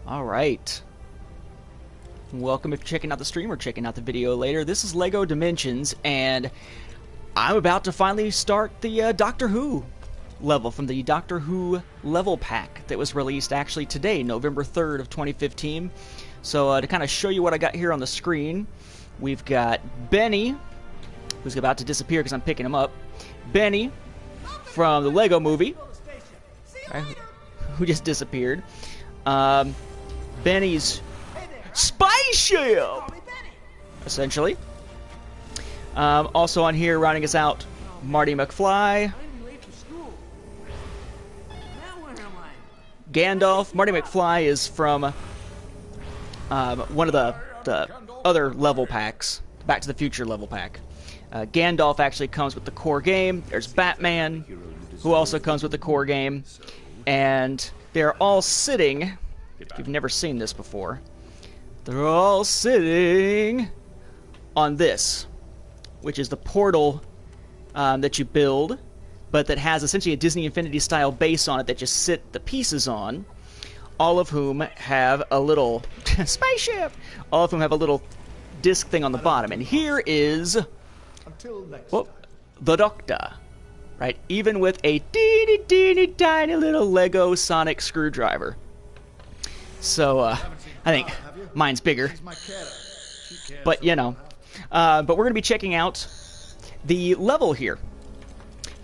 Alright. Welcome if you're checking out the stream or checking out the video later. This is LEGO Dimensions, and I'm about to finally start the Doctor Who level from the Doctor Who level pack that was released actually today, November 3rd of 2015. So to kind of show you what I got here on the screen, we've got Benny, who's about to disappear because I'm picking him up. Benny from the LEGO movie, who just disappeared. Benny's spaceship, essentially. Also on here, rounding us out, Marty McFly, Gandalf. Marty McFly is from one of the other level packs, Back to the Future level pack. Gandalf actually comes with the core game. There's Batman, who also comes with the core game. And they're all sitting, if you've never seen this before, they're all sitting on this, which is the portal that you build, but that has essentially a Disney Infinity style base on it that you sit the pieces on, all of whom have a little spaceship, all of whom have a little disc thing on the bottom. And here is the Doctor, right? Even with a teeny tiny little Lego Sonic screwdriver. So I think mine's bigger, but you know. But we're going to be checking out the level here.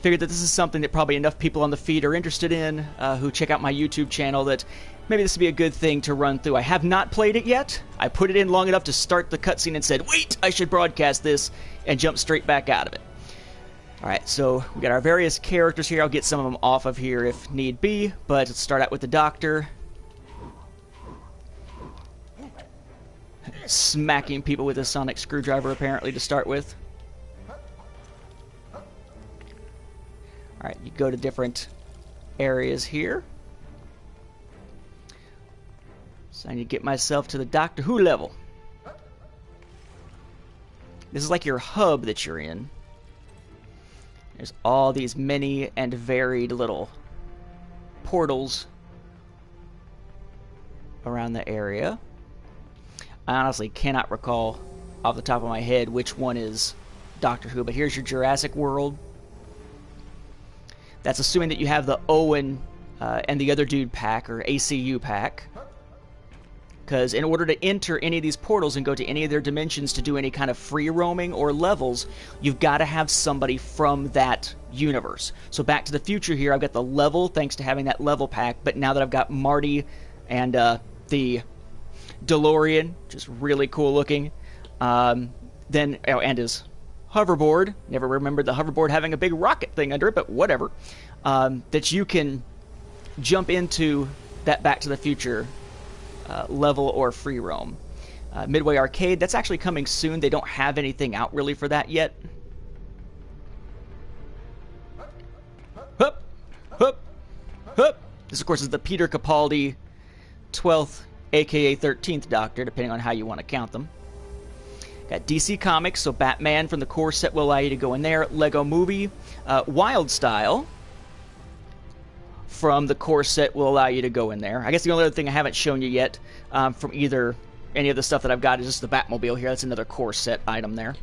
Figured that this is something that probably enough people on the feed are interested in, who check out my YouTube channel, that maybe this would be a good thing to run through. I have not played it yet. I put it in long enough to start the cutscene and said, wait, I should broadcast this, and jump straight back out of it. Alright, so we got our various characters here. I'll get some of them off of here if need be, but let's start out with the Doctor. Smacking people with a sonic screwdriver, apparently, to start with. Alright, you go to different areas here. So I need to get myself to the Doctor Who level. This is like your hub that you're in. There's all these many and varied little portals around the area. I honestly cannot recall off the top of my head which one is Doctor Who, but here's your Jurassic World. That's assuming that you have the Owen and the other dude pack, or ACU pack. Because in order to enter any of these portals and go to any of their dimensions to do any kind of free roaming or levels, you've got to have somebody from that universe. So Back to the Future here, I've got the level thanks to having that level pack, but now that I've got Marty and the DeLorean, which is really cool looking, and his hoverboard, never remembered the hoverboard having a big rocket thing under it, but whatever, that you can jump into that Back to the Future level or free roam. Midway Arcade, that's actually coming soon. They don't have anything out really for that yet. Hup, hup, hup. This, of course, is the Peter Capaldi 12th, aka 13th Doctor, depending on how you want to count them. Got DC Comics, so Batman from the core set will allow you to go in there. Lego Movie, Wild Style from the core set will allow you to go in there. I guess the only other thing I haven't shown you yet from either any of the stuff that I've got is just the Batmobile here. That's another core set item there.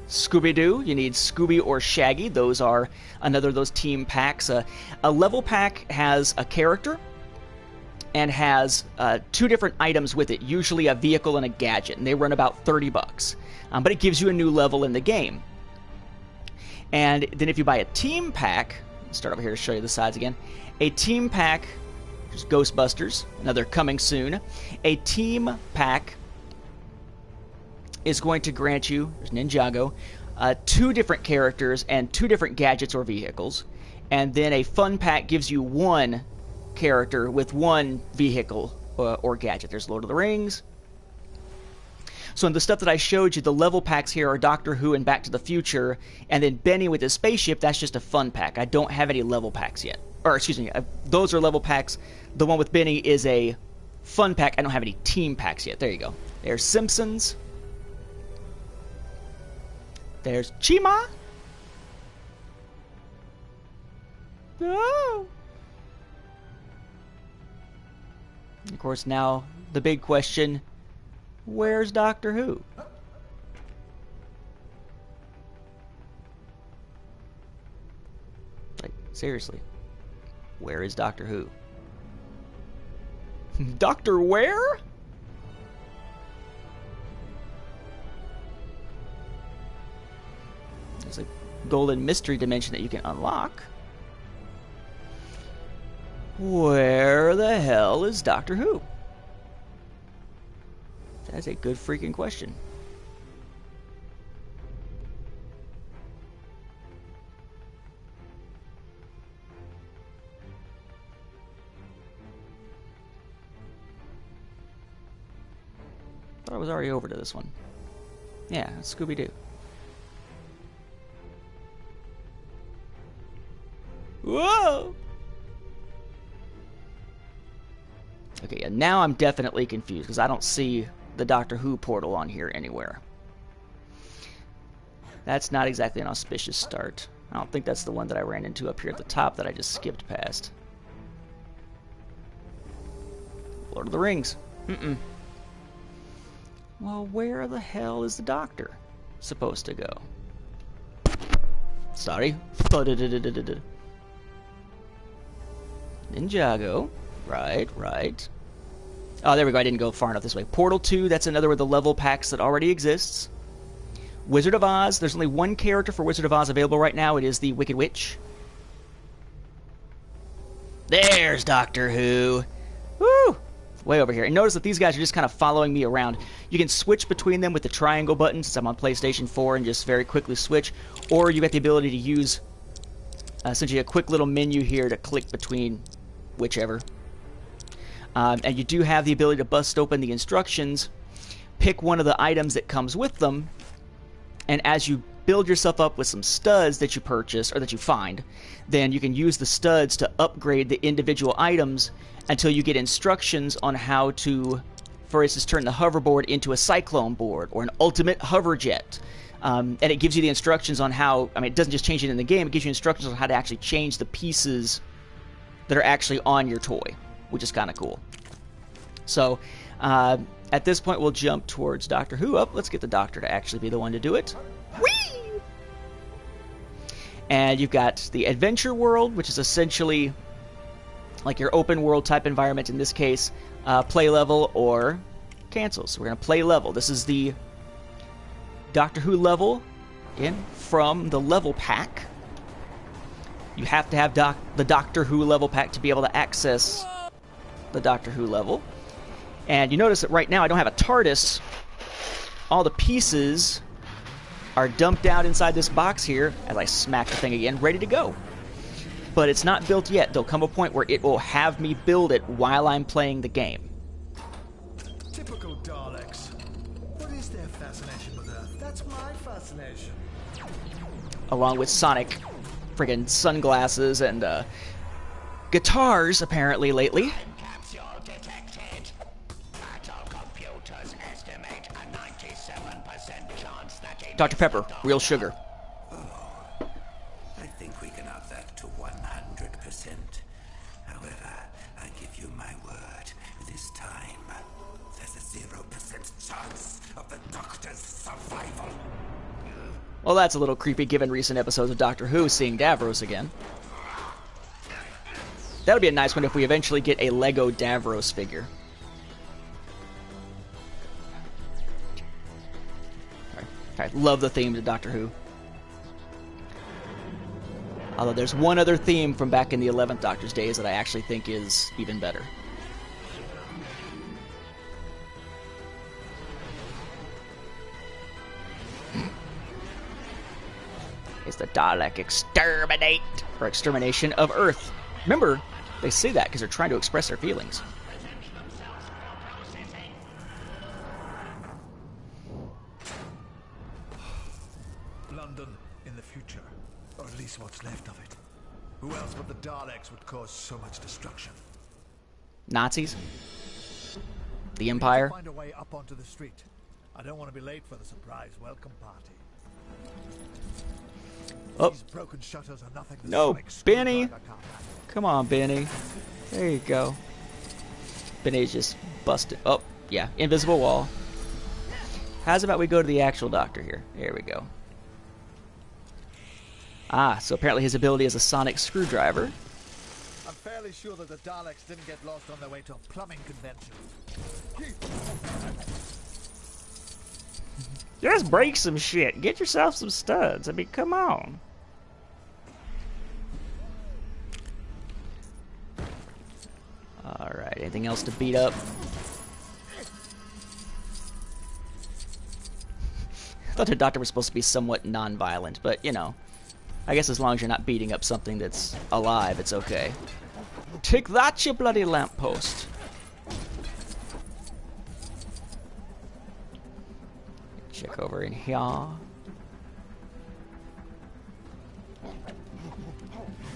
Scooby-Doo, you need Scooby or Shaggy. Those are another of those team packs. A level pack has a character and has two different items with it, usually a vehicle and a gadget, and they run about $30. But it gives you a new level in the game. And then if you buy a team pack, let's start over here to show you the sides again. A team pack, which is Ghostbusters, another coming soon. A team pack is going to grant you, there's Ninjago, two different characters and two different gadgets or vehicles. And then a fun pack gives you one character with one vehicle or gadget. There's Lord of the Rings. So in the stuff that I showed you, the level packs here are Doctor Who and Back to the Future, and then Benny with his spaceship, that's just a fun pack. I don't have any level packs yet. Or, excuse me, those are level packs. The one with Benny is a fun pack. I don't have any team packs yet. There you go. There's Simpsons. There's Chima. No! Of course, now the big question, where's Doctor Who? Like, seriously, where is Doctor Who? Doctor where? There's a golden mystery dimension that you can unlock. Where the hell is Doctor Who? That's a good freaking question. I thought I was already over to this one. Yeah, Scooby-Doo. Whoa! Okay, yeah, now I'm definitely confused because I don't see the Doctor Who portal on here anywhere. That's not exactly an auspicious start. I don't think that's the one that I ran into up here at the top that I just skipped past. Lord of the Rings. Mm-mm. Well, where the hell is the Doctor supposed to go? Sorry. Ninjago. Right. Oh, there we go. I didn't go far enough this way. Portal 2, that's another of the level packs that already exists. Wizard of Oz. There's only one character for Wizard of Oz available right now. It is the Wicked Witch. There's Doctor Who. Woo! Way over here. And notice that these guys are just kind of following me around. You can switch between them with the triangle button, since I'm on PlayStation 4, and just very quickly switch. Or you got the ability to use essentially a quick little menu here to click between whichever. And you do have the ability to bust open the instructions, pick one of the items that comes with them, and as you build yourself up with some studs that you purchase, or that you find, then you can use the studs to upgrade the individual items until you get instructions on how to, for instance, turn the hoverboard into a cyclone board, or an ultimate hover jet. And it gives you the instructions on how, I mean, it doesn't just change it in the game, it gives you instructions on how to actually change the pieces that are actually on your toy, which is kind of cool. So, at this point, we'll jump towards Doctor Who. Let's get the Doctor to actually be the one to do it. Whee! And you've got the Adventure World, which is essentially like your open world type environment. In this case, play level or cancel. So we're going to play level. This is the Doctor Who level from the level pack. You have to have the Doctor Who level pack to be able to access the Doctor Who level. And you notice that right now I don't have a TARDIS. All the pieces are dumped out inside this box here as I smack the thing again, ready to go. But it's not built yet. There'll come a point where it will have me build it while I'm playing the game. Typical Daleks. What is their fascination with Earth? That's my fascination. Along with Sonic friggin' sunglasses and guitars, apparently, lately. Capsule detected. Battle computers estimate a 97% chance that it Dr. Pepper, real sugar. I think we can up that to 100%. However, I give you my word, this time, there's a 0% chance of the Doctor's survival. Well, that's a little creepy given recent episodes of Doctor Who seeing Davros again. That would be a nice one if we eventually get a Lego Davros figure. I love the theme to Doctor Who. Although there's one other theme from back in the 11th Doctor's days that I actually think is even better. It's the Dalek exterminate, or extermination of Earth. Remember, they say that because they're trying to express their feelings. London in the future, or at least what's left of it. Who else but the Daleks would cause so much destruction? Nazis? The Empire? Find a way up onto the street. I don't want to be late for the surprise welcome party. Oh. These broken shutters are nothing the No, sonic Benny. screwdriver can't handle. Come on, Benny. There you go. Benny's just busted. Oh, yeah. Invisible wall. How's about we go to the actual doctor here? There we go. Ah, so apparently his ability is a sonic screwdriver. I'm fairly sure that the Daleks didn't get lost on their way to a plumbing convention. Just break some shit. Get yourself some studs. I mean, come on. Alright, anything else to beat up? I thought the doctor was supposed to be somewhat non-violent, but, you know. I guess as long as you're not beating up something that's alive, it's okay. Take that, you bloody lamppost. Check over in here.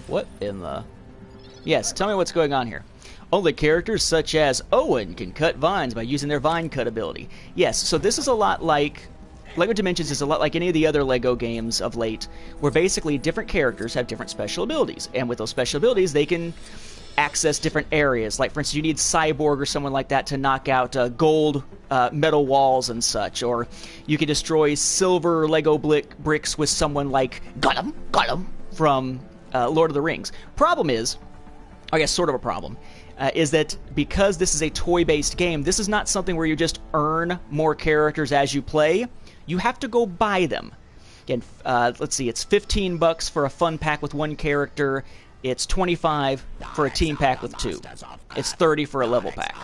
What in the... Yes, tell me what's going on here. Only characters such as Owen can cut vines by using their vine cut ability. Yes, so this is a lot like... LEGO Dimensions is a lot like any of the other LEGO games of late, where basically different characters have different special abilities. And with those special abilities, they can access different areas. Like, for instance, you need Cyborg or someone like that to knock out gold metal walls and such. Or you can destroy silver LEGO bricks with someone like Gollum from Lord of the Rings. Problem is, I guess sort of a problem, is that because this is a toy-based game, this is not something where you just earn more characters as you play. You have to go buy them. Again, let's see, it's $15 for a fun pack with one character. It's $25 for a team pack with two. It's $30 for a level pack.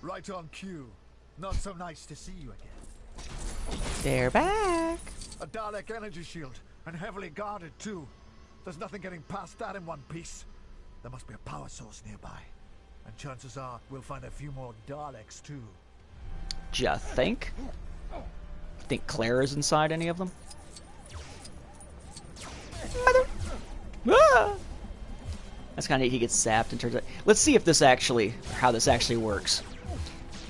Right on cue. Not so nice to see you again. They're back. A Dalek energy shield, and heavily guarded too. There's nothing getting past that in one piece. There must be a power source nearby. And chances are we'll find a few more Daleks too. D'ya think? Think Claire is inside any of them? Mother! Ah! That's kind of neat. He gets zapped and turns out. Let's see if this actually, how this actually works.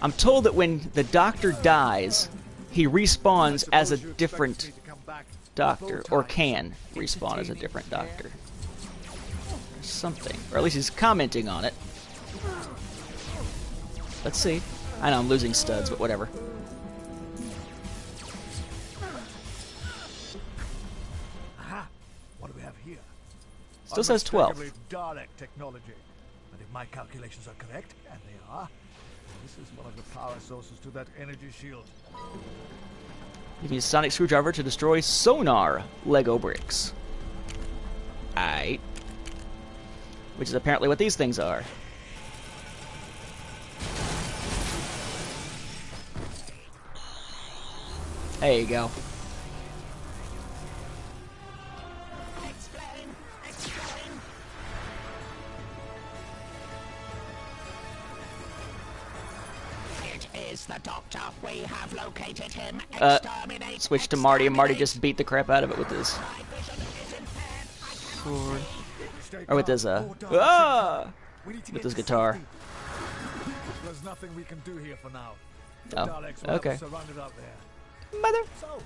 I'm told that when the Doctor dies, he respawns as a different Doctor, or can respawn as a different Doctor. Or something, or at least he's commenting on it. Let's see. I know I'm losing studs, but whatever. Aha! What do we have here? Still says 12. Dalek technology. And if my calculations are correct, and they are, this is one of the power sources to that energy shield. You can use sonic screwdriver to destroy sonar Lego bricks. Aight. Which is apparently what these things are. There you go. It is the Doctor. We have located him. Switch to Marty, and Marty just beat the crap out of it with his sword. Or with his, with his guitar. There's nothing we can do here for now. Oh, Daleks will okay. have us surrounded out there. Mother. So,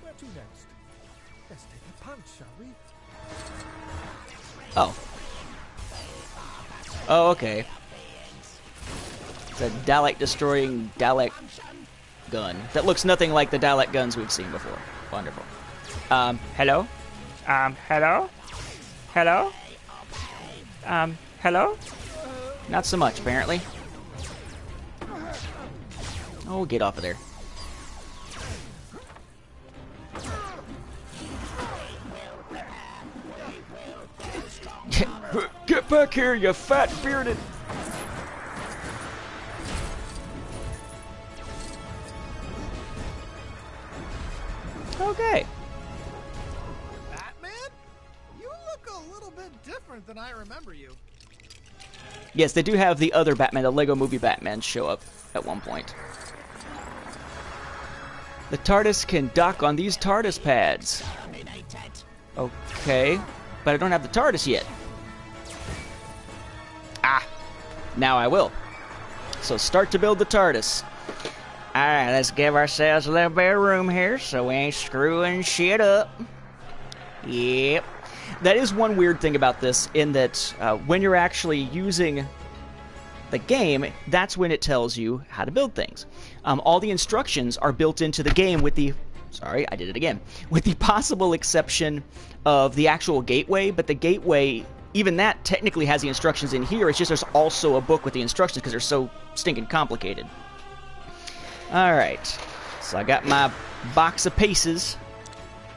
where to next? Let's take a punch, shall we? Oh. Oh, okay. It's a Dalek destroying Dalek gun. That looks nothing like the Dalek guns we've seen before. Wonderful. Hello? Hello? Hello? Hello? Not so much, apparently. Oh, get off of there. Get back here, you fat bearded. Okay. Batman? You look a little bit different than I remember you. Yes, they do have the other Batman, the Lego Movie Batman, show up at one point. The TARDIS can dock on these TARDIS pads. Okay, but I don't have the TARDIS yet. Ah, now I will. So start to build the TARDIS. Alright, let's give ourselves a little bit of room here so we ain't screwing shit up. Yep. That is one weird thing about this, in that when you're actually using the game, that's when it tells you how to build things. All the instructions are built into the game with the... Sorry, I did it again. With the possible exception of the actual gateway, but the gateway, even that technically has the instructions in here. It's just there's also a book with the instructions because they're so stinking complicated. Alright, so I got my box of pieces.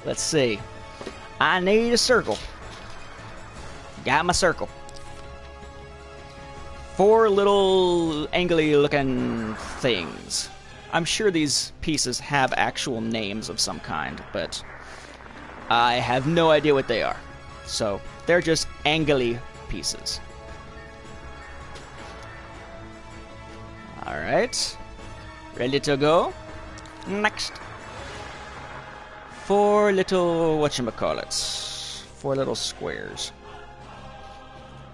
Let's see. I need a circle. Got my circle. 4 little angly looking things. I'm sure these pieces have actual names of some kind, but I have no idea what they are. So, they're just angly pieces. Alright. Ready to go? Next. 4 little, whatchamacallits. 4 little squares.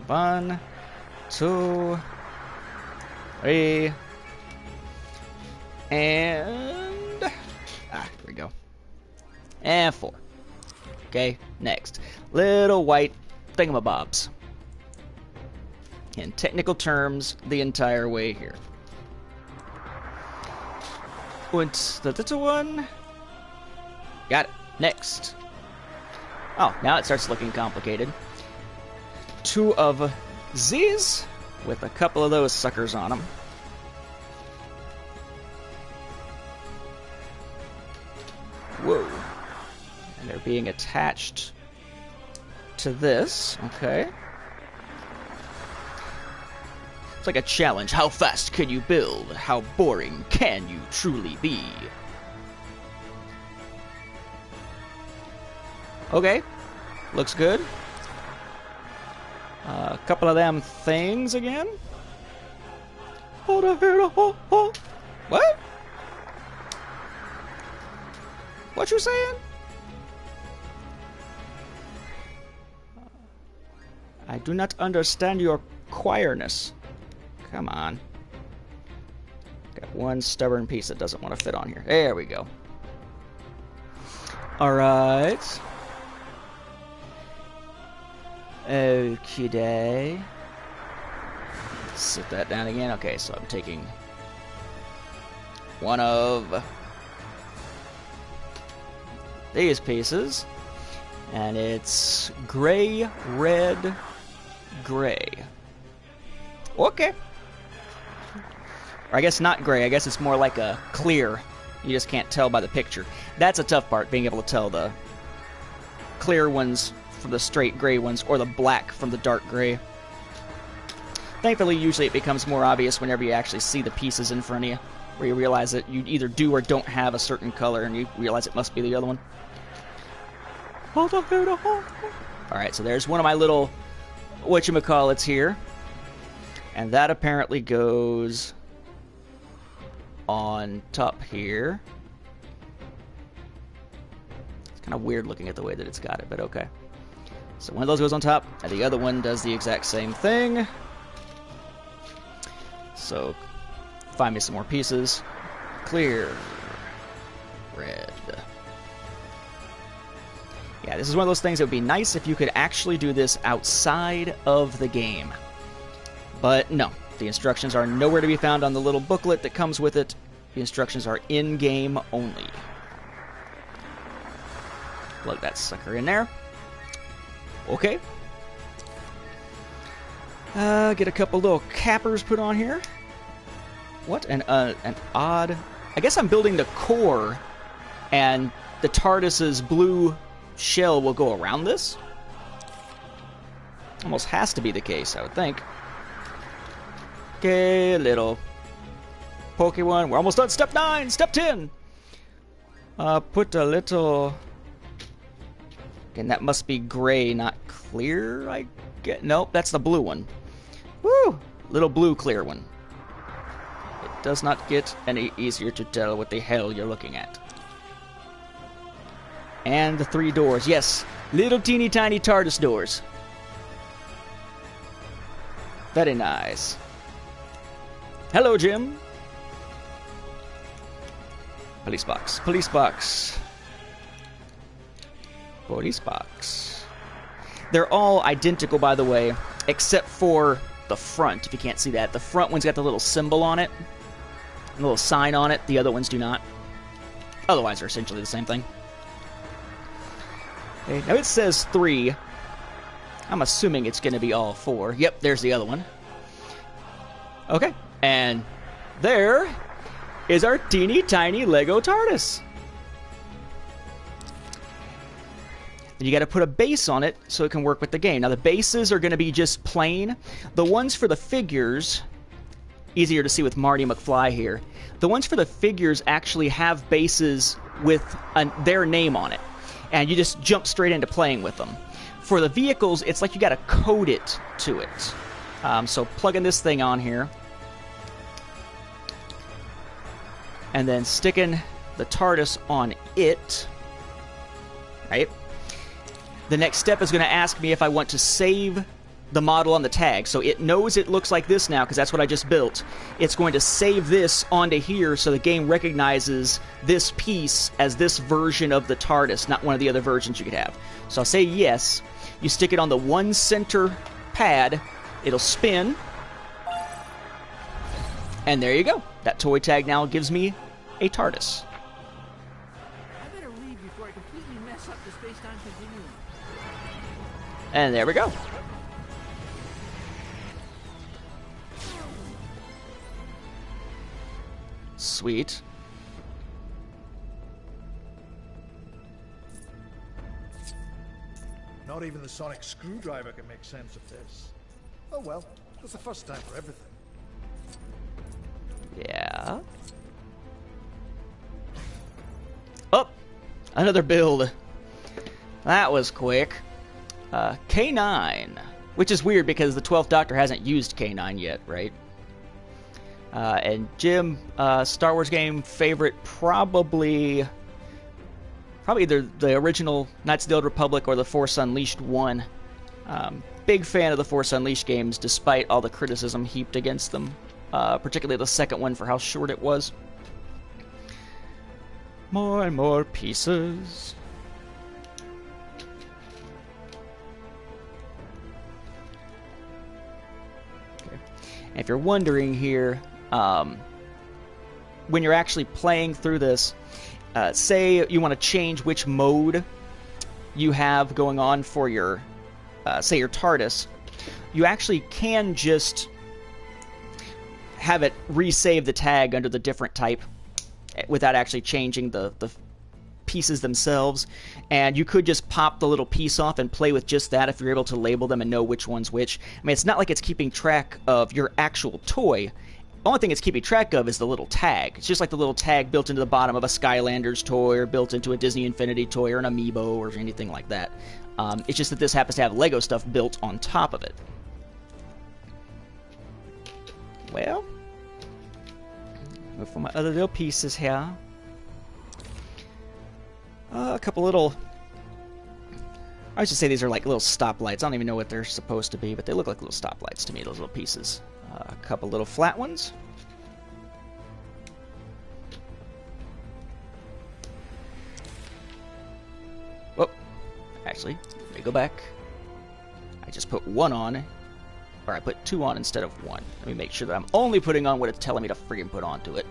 1, 2, 3, and... here we go. And 4. Okay, next. Little white thingamabobs. In technical terms, the entire way here. And the little one. Got it. Next. Oh, now it starts looking complicated. 2 of these with a couple of those suckers on them. Whoa. And they're being attached to this. Okay. It's like a challenge. How fast can you build? How boring can you truly be? Okay. Looks good. A couple of them things again. What? What you saying? I do not understand your quireness. Come on. Got one stubborn piece that doesn't want to fit on here. There we go. Alright. Okay. Sit that down again. Okay, so I'm taking one of these pieces, and it's gray, red, gray. Okay. Or I guess not gray. I guess it's more like a clear. You just can't tell by the picture. That's a tough part, being able to tell the clear ones from the straight gray ones, or the black from the dark gray. Thankfully, usually it becomes more obvious whenever you actually see the pieces in front of you, where you realize that you either do or don't have a certain color, and you realize it must be the other one. Alright, so there's one of my little whatchamacallits here. And that apparently goes on top here. It's kind of weird looking at the way that it's got it, but okay. So one of those goes on top, and the other one does the exact same thing. So, find me some more pieces. Clear. Red. Yeah, this is one of those things that would be nice if you could actually do this outside of the game. But no, the instructions are nowhere to be found on the little booklet that comes with it. The instructions are in-game only. Plug that sucker in there. Okay. Get a couple little cappers put on here. What an odd... I guess I'm building the core, and the TARDIS's blue shell will go around this? Almost has to be the case, I would think. Okay, little pokey one. We're almost done. Step 9! Step 10! Put a little... And that must be gray, not clear, I get. Nope, that's the blue one. Woo! Little blue clear one. It does not get any easier to tell what the hell you're looking at. And the 3 doors. Yes, little teeny tiny TARDIS doors. Very nice. Hello, Jim. Police box. Police box. Police box. They're all identical, by the way, except for the front, if you can't see that. The front one's got the little symbol on it, a little sign on it. The other ones do not. Otherwise, they're essentially the same thing. Okay, now it says 3. I'm assuming it's going to be all 4. Yep, there's the other one. Okay, and there is our teeny tiny Lego TARDIS. Then you got to put a base on it so it can work with the game. Now the bases are going to be just plain. The ones for the figures, easier to see with Marty McFly here. The ones for the figures actually have bases with their name on it, and you just jump straight into playing with them. For the vehicles, it's like you got to code it to it. So plugging this thing on here, and then sticking the TARDIS on it, right? The next step is going to ask me if I want to save the model on the tag. So it knows it looks like this now because that's what I just built. It's going to save this onto here so the game recognizes this piece as this version of the TARDIS, not one of the other versions you could have. So I'll say yes. You stick it on the one center pad, it'll spin, and there you go. That toy tag now gives me a TARDIS. I better leave before I completely mess up the space-time continuum. And there we go. Sweet. Not even the sonic screwdriver can make sense of this. Oh well, it's the first time for everything. Yeah. Oh, another build. That was quick. K9, which is weird because the 12th Doctor hasn't used K9 yet, right? And Jim, Star Wars game favorite, probably either the original Knights of the Old Republic or the Force Unleashed 1. Big fan of the Force Unleashed games, despite all the criticism heaped against them. Particularly the second one for how short it was. More and more pieces. Okay. And if you're wondering here, when you're actually playing through this, say you want to change which mode you have going on for your, say your TARDIS, you actually can just have it resave the tag under the different type without actually changing the pieces themselves. And you could just pop the little piece off and play with just that if you're able to label them and know which one's which. I mean, it's not like it's keeping track of your actual toy. The only thing it's keeping track of is the little tag. It's just like the little tag built into the bottom of a Skylanders toy or built into a Disney Infinity toy or an Amiibo or anything like that. It's just that this happens to have Lego stuff built on top of it. Well, for my other little pieces here. A couple little... I should say these are like little stoplights. I don't even know what they're supposed to be, but they look like little stoplights to me, those little pieces. A couple little flat ones. Whoop. Actually, let me go back. I just put one on, or I put two on instead of one. Let me make sure that I'm only putting on what it's telling me to friggin' put onto it.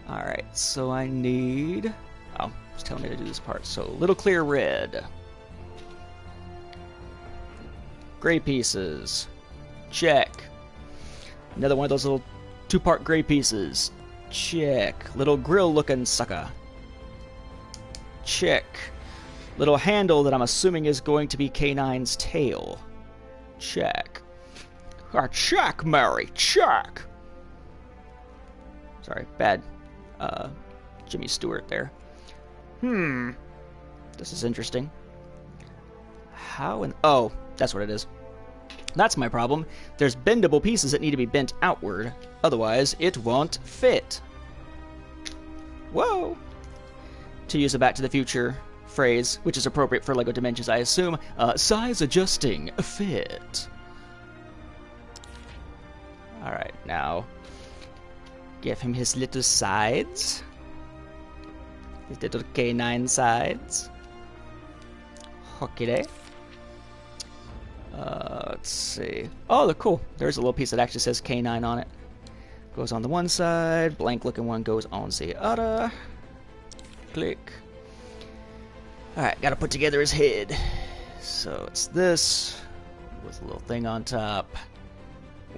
Alright, so I need... Oh, it's telling me to do this part. So, little clear red. Gray pieces. Check. Another one of those little two-part gray pieces. Check. Little grill-looking sucker. Check. Little handle that I'm assuming is going to be K9's tail. Check. Check, Mary. Check. Sorry, bad Jimmy Stewart there. This is interesting. How and... Oh, that's what it is. That's my problem. There's bendable pieces that need to be bent outward. Otherwise, it won't fit. Whoa! To use a Back to the Future phrase, which is appropriate for LEGO Dimensions, I assume, size adjusting fit. Alright, now give him his little sides. These little K9 sides. Hockey. Let's see. Oh, they're cool. There's a little piece that actually says K9 on it. Goes on the one side. Blank looking one goes on the other. Click. Alright, gotta put together his head. So it's this, with a little thing on top,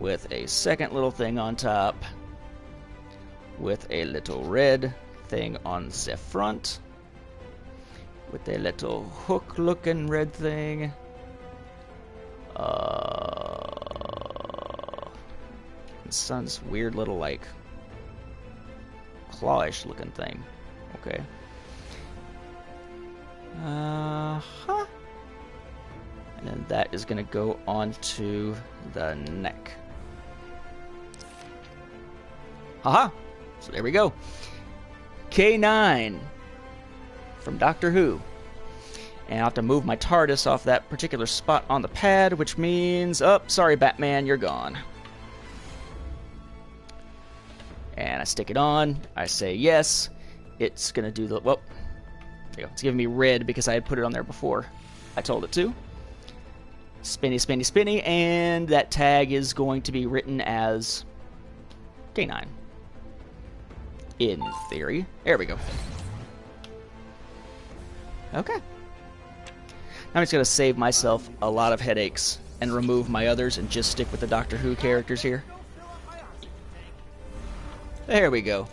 with a second little thing on top, with a little red thing on the front, with a little hook looking red thing. And sun's weird little, like, clawish looking thing. Okay. Uh-huh. And then that is going to go onto the neck. Haha! So there we go. K9 from Doctor Who. And I'll have to move my TARDIS off that particular spot on the pad, which means... Oh, sorry, Batman, you're gone. And I stick it on. I say yes. It's going to do the... Well, there you go. It's giving me red because I had put it on there before I told it to. Spinny, spinny, spinny. And that tag is going to be written as K9. In theory. There we go. Okay. Now I'm just going to save myself a lot of headaches and remove my others and just stick with the Doctor Who characters here. There we go.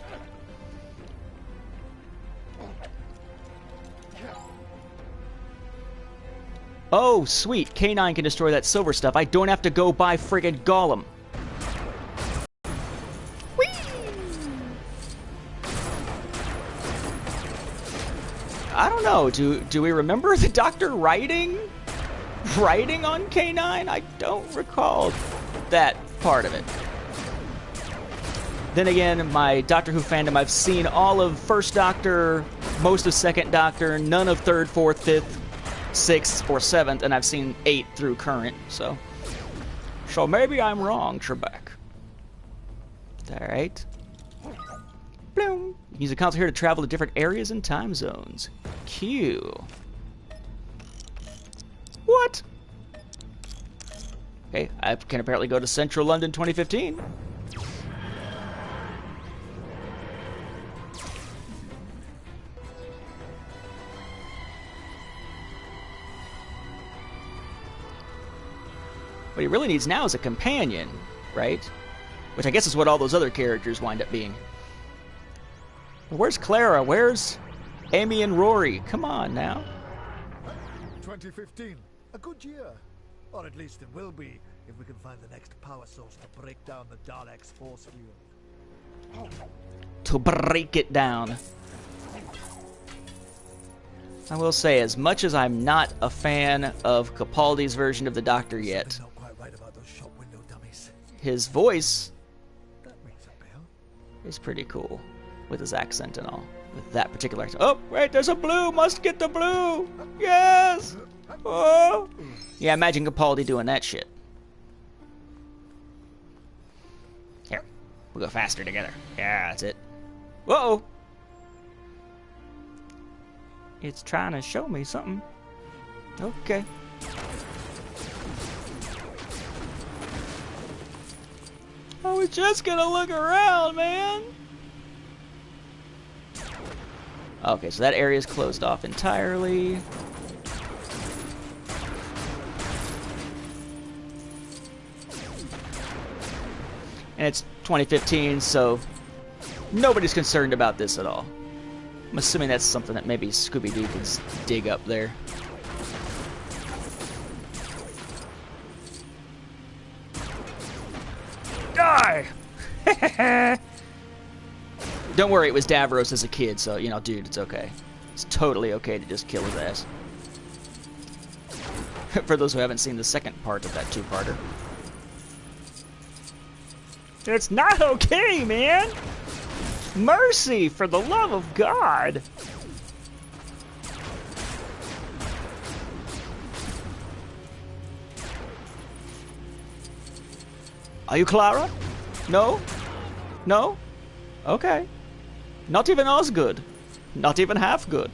Oh, sweet. K9 can destroy that silver stuff. I don't have to go buy friggin' Gollum. Whee! I don't know. Do we remember the Doctor writing on K9? I don't recall that part of it. Then again, my Doctor Who fandom, I've seen all of First Doctor, most of Second Doctor, none of Third, Fourth, Fifth, Sixth, or Seventh, and I've seen 8 through current, so maybe I'm wrong, Trebek. Alright. Bloom. Use the console here to travel to different areas and time zones. Q. What? Okay, I can apparently go to Central London 2015. What he really needs now is a companion, right? Which I guess is what all those other characters wind up being. Where's Clara? Where's Amy and Rory? Come on now. 2015, a good year. Or at least it will be, if we can find the next power source to break down the Daleks' force field. To break it down. I will say, as much as I'm not a fan of Capaldi's version of the Doctor yet, Not quite right about those shop window dummies. his voice That rings a bell. is pretty cool, with his accent and all. With that particular accent. Oh, wait, there's a blue! Must get the blue! Yes! Oh! Yeah, imagine Capaldi doing that shit. Here, we'll go faster together. Yeah, that's it. Whoa! It's trying to show me something. Okay. I was just gonna look around, man. Okay, so that area is closed off entirely. And it's 2015, so nobody's concerned about this at all. I'm assuming that's something that maybe Scooby-Doo can dig up there. Die! Don't worry, it was Davros as a kid, so, you know, dude, it's okay. It's totally okay to just kill his ass. For those who haven't seen the second part of that two-parter. It's not okay, man! Mercy, for the love of God! Are you Clara? No? No? Okay. Not even Osgood. Not even half good.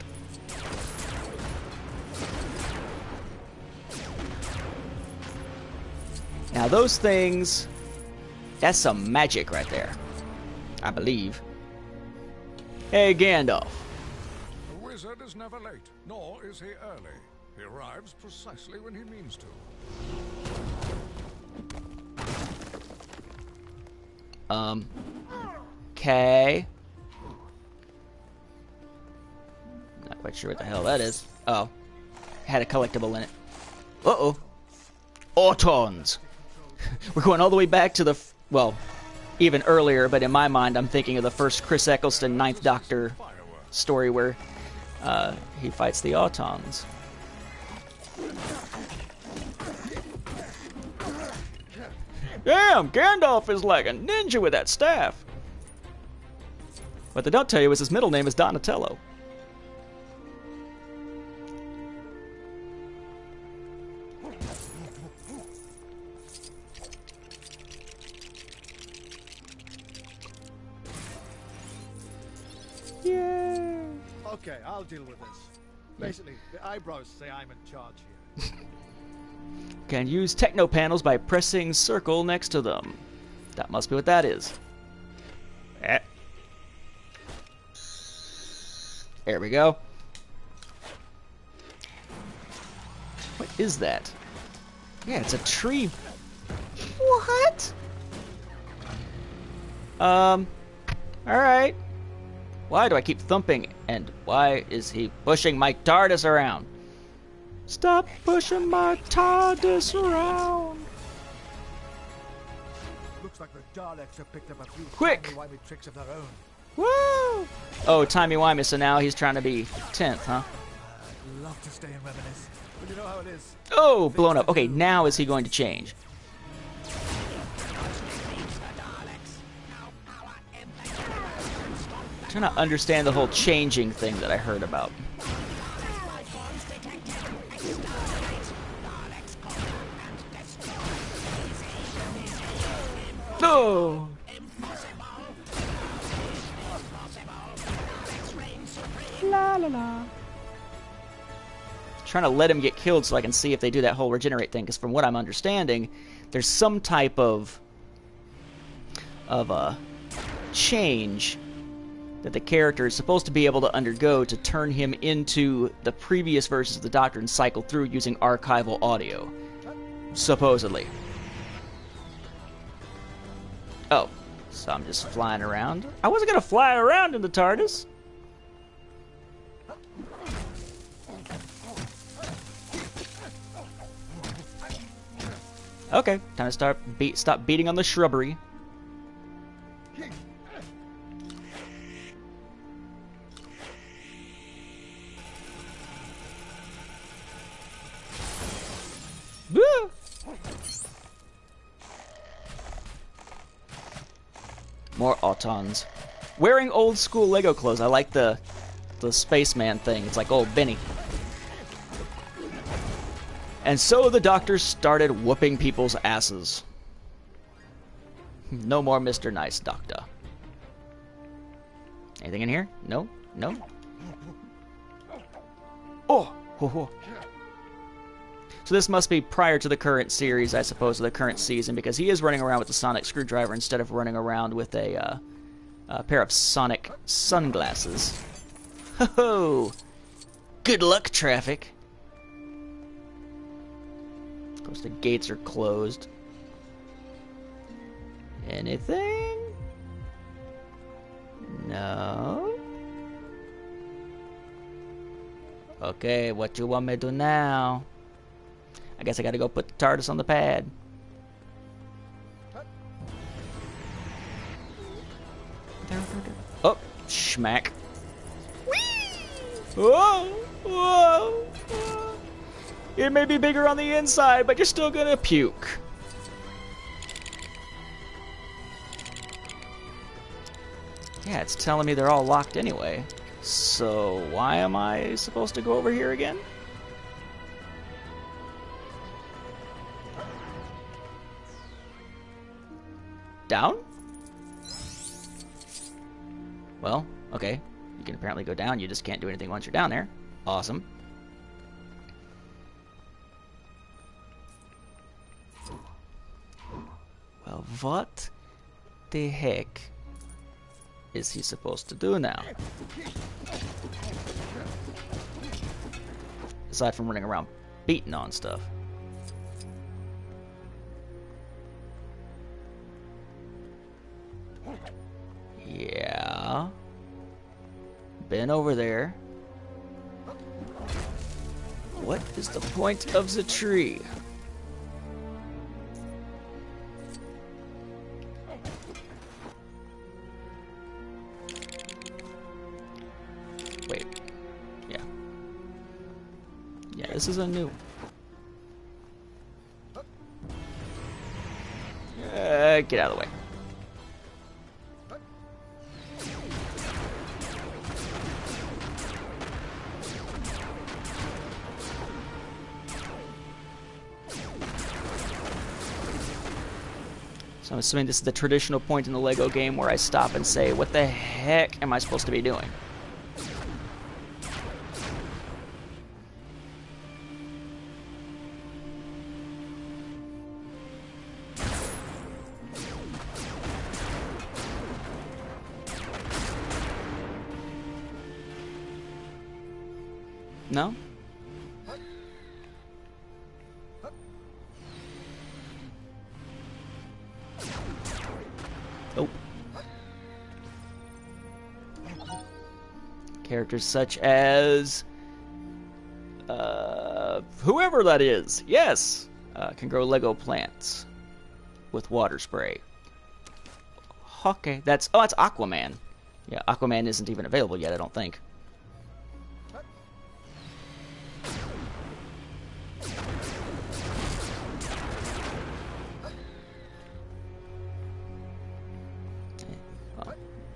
Now those things, that's some magic right there, I believe. Hey, Gandalf. The wizard is never late, nor is he early. He arrives precisely when he means to. Okay. Not quite sure what the hell that is. Oh. Had a collectible in it. Uh-oh. Autons. We're going all the way back to the... well, even earlier, but in my mind I'm thinking of the first Chris Eccleston Ninth Doctor story where he fights the Autons. Damn, Gandalf is like a ninja with that staff. What they don't tell you is his middle name is Donatello. Yay! Okay, I'll deal with this. Basically, the eyebrows say I'm in charge here. Can use techno panels by pressing circle next to them. That must be what that is. There we go. What is that? Yeah, it's a tree. What? Alright. Why do I keep thumping? And why is he pushing my TARDIS around? Stop pushing my TARDIS around. Looks like the Daleks have picked up a few Quick! timey-wimey tricks of their own. Woo! Oh, timey-wimey, so now he's trying to be 10th, huh? I'd love to stay and reminisce, but you know how it is. Oh, blown up. Okay, now is he going to change? I'm trying to understand the whole changing thing that I heard about. No! La la la. Trying to let him get killed so I can see if they do that whole regenerate thing, because from what I'm understanding, there's some type of change that the character is supposed to be able to undergo to turn him into the previous versions of the Doctor and cycle through using archival audio. Supposedly. Oh, so I'm just flying around? I wasn't going to fly around in the TARDIS. Okay, time to stop beating on the shrubbery. Woo! More Autons. Wearing old school Lego clothes. I like the spaceman thing. It's like old Benny. And so the Doctor started whooping people's asses. No more Mr. Nice Doctor. Anything in here? No? No? Oh! Ho, ho. So this must be prior to the current series, I suppose, or the current season, because he is running around with a sonic screwdriver instead of running around with a pair of sonic sunglasses. Ho-ho! Good luck, traffic! Of course, the gates are closed. Anything? No? Okay, what you want me to do now? I guess I gotta go put the TARDIS on the pad. Oh, schmack. Whee! Whoa! Whoa! Whoa! It may be bigger on the inside, but you're still gonna puke. Yeah, it's telling me they're all locked anyway. So why am I supposed to go over here again? Down? Well, okay. can apparently go down. You just can't do anything once you're down there. Awesome. Well, what the heck is he supposed to do now? Aside from running around beating on stuff. Yeah. Been over there. What is the point of the tree? Wait. Yeah. Yeah, this is a new... get out of the way. So I'm assuming this is the traditional point in the Lego game where I stop and say, what the heck am I supposed to be doing? No? Oh. Characters such as whoever that is, yes, can grow Lego plants with water spray. Okay, that's Aquaman. Yeah, Aquaman isn't even available yet, I don't think.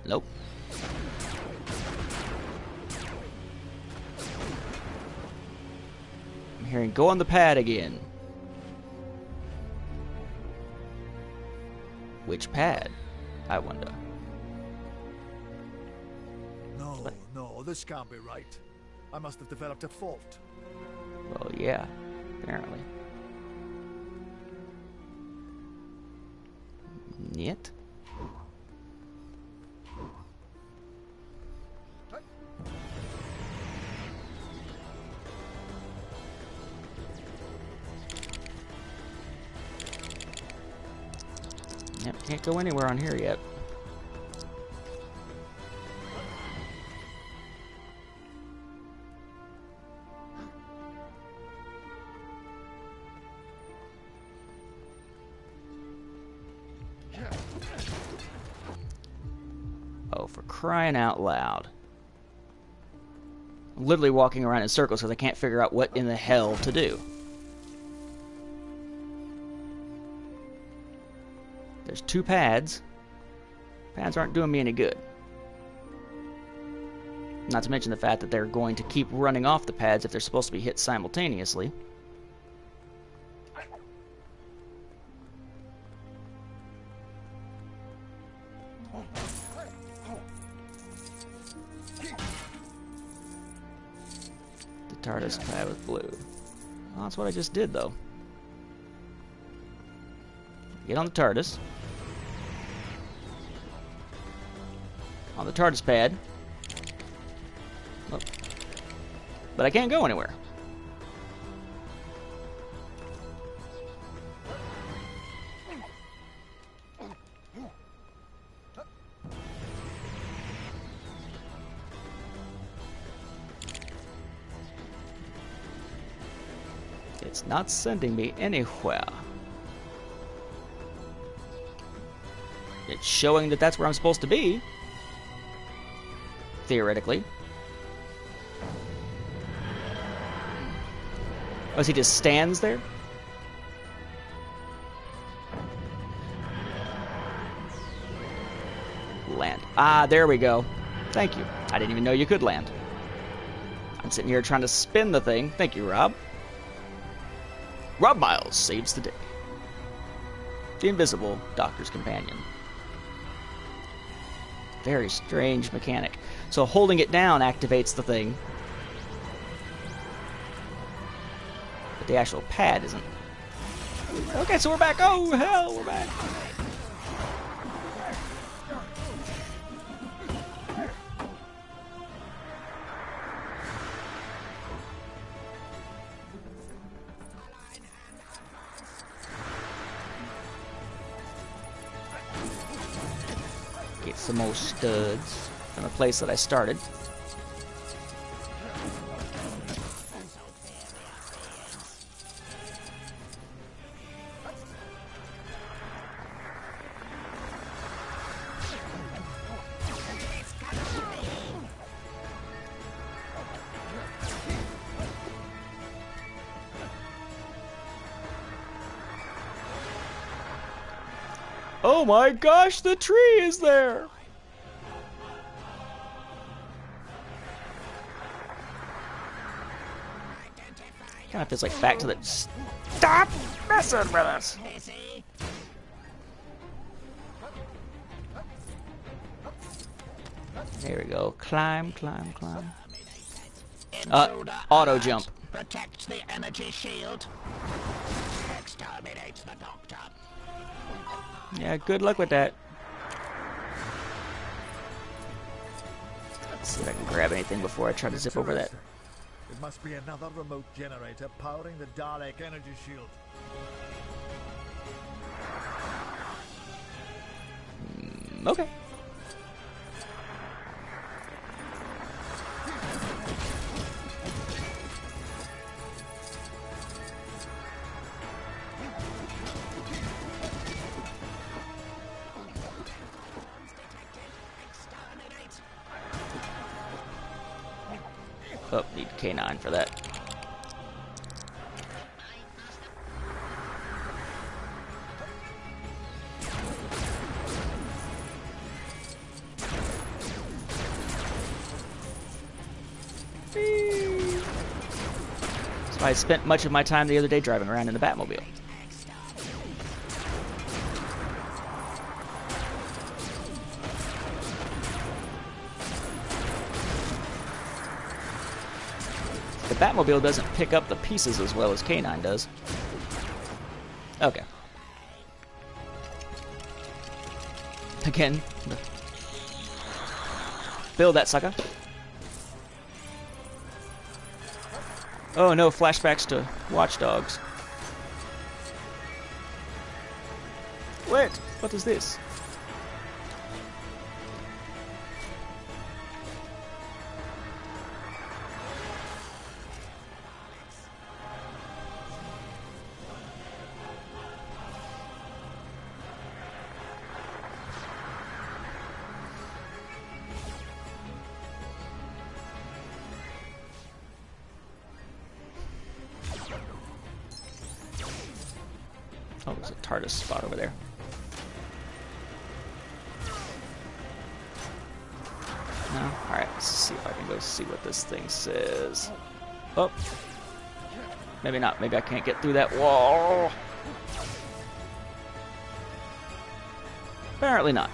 Nope. I'm hearing go on the pad again. Which pad? I wonder. No, this can't be right. I must have developed a fault. Well, yeah, apparently. Yet. Yep, can't go anywhere on here yet. Oh, for crying out loud. I'm literally walking around in circles because I can't figure out what in the hell to do. There's two pads. Pads aren't doing me any good. Not to mention the fact that they're going to keep running off the pads if they're supposed to be hit simultaneously. The TARDIS pad was blue. Well, that's what I just did, though. Get on the TARDIS. On the TARDIS pad. Oh. But I can't go anywhere. It's not sending me anywhere. It's showing that that's where I'm supposed to be. Theoretically. Oh, so he just stands there? Land. Ah, there we go. Thank you. I didn't even know you could land. I'm sitting here trying to spin the thing. Thank you, Rob. Rob Miles saves the day. The invisible Doctor's Companion. Very strange mechanic. So holding it down activates the thing. But the actual pad isn't. Okay, so we're back. Oh, hell, we're back. Get some more studs from the place that I started. Oh my gosh, the tree is there! Kind of feels like back to the... Stop messing with us! There we go. Climb, climb, climb. Auto jump. Protects the energy shield. Exterminates the Doctor. Yeah, good luck with that. Let's see if I can grab anything before I try to zip over that. It must be another remote generator powering the Dalek energy shield. Okay. Oh, need K9 for that. So I spent much of my time the other day driving around in the Batmobile. The Batmobile doesn't pick up the pieces as well as K9 does. Okay. Again. Build that sucker. Oh no, flashbacks to Watch Dogs. Wait, what is this? Oh, there's a TARDIS spot over there. No? Alright, let's see if I can go see what this thing says. Oh. Maybe not. Maybe I can't get through that wall. Apparently not.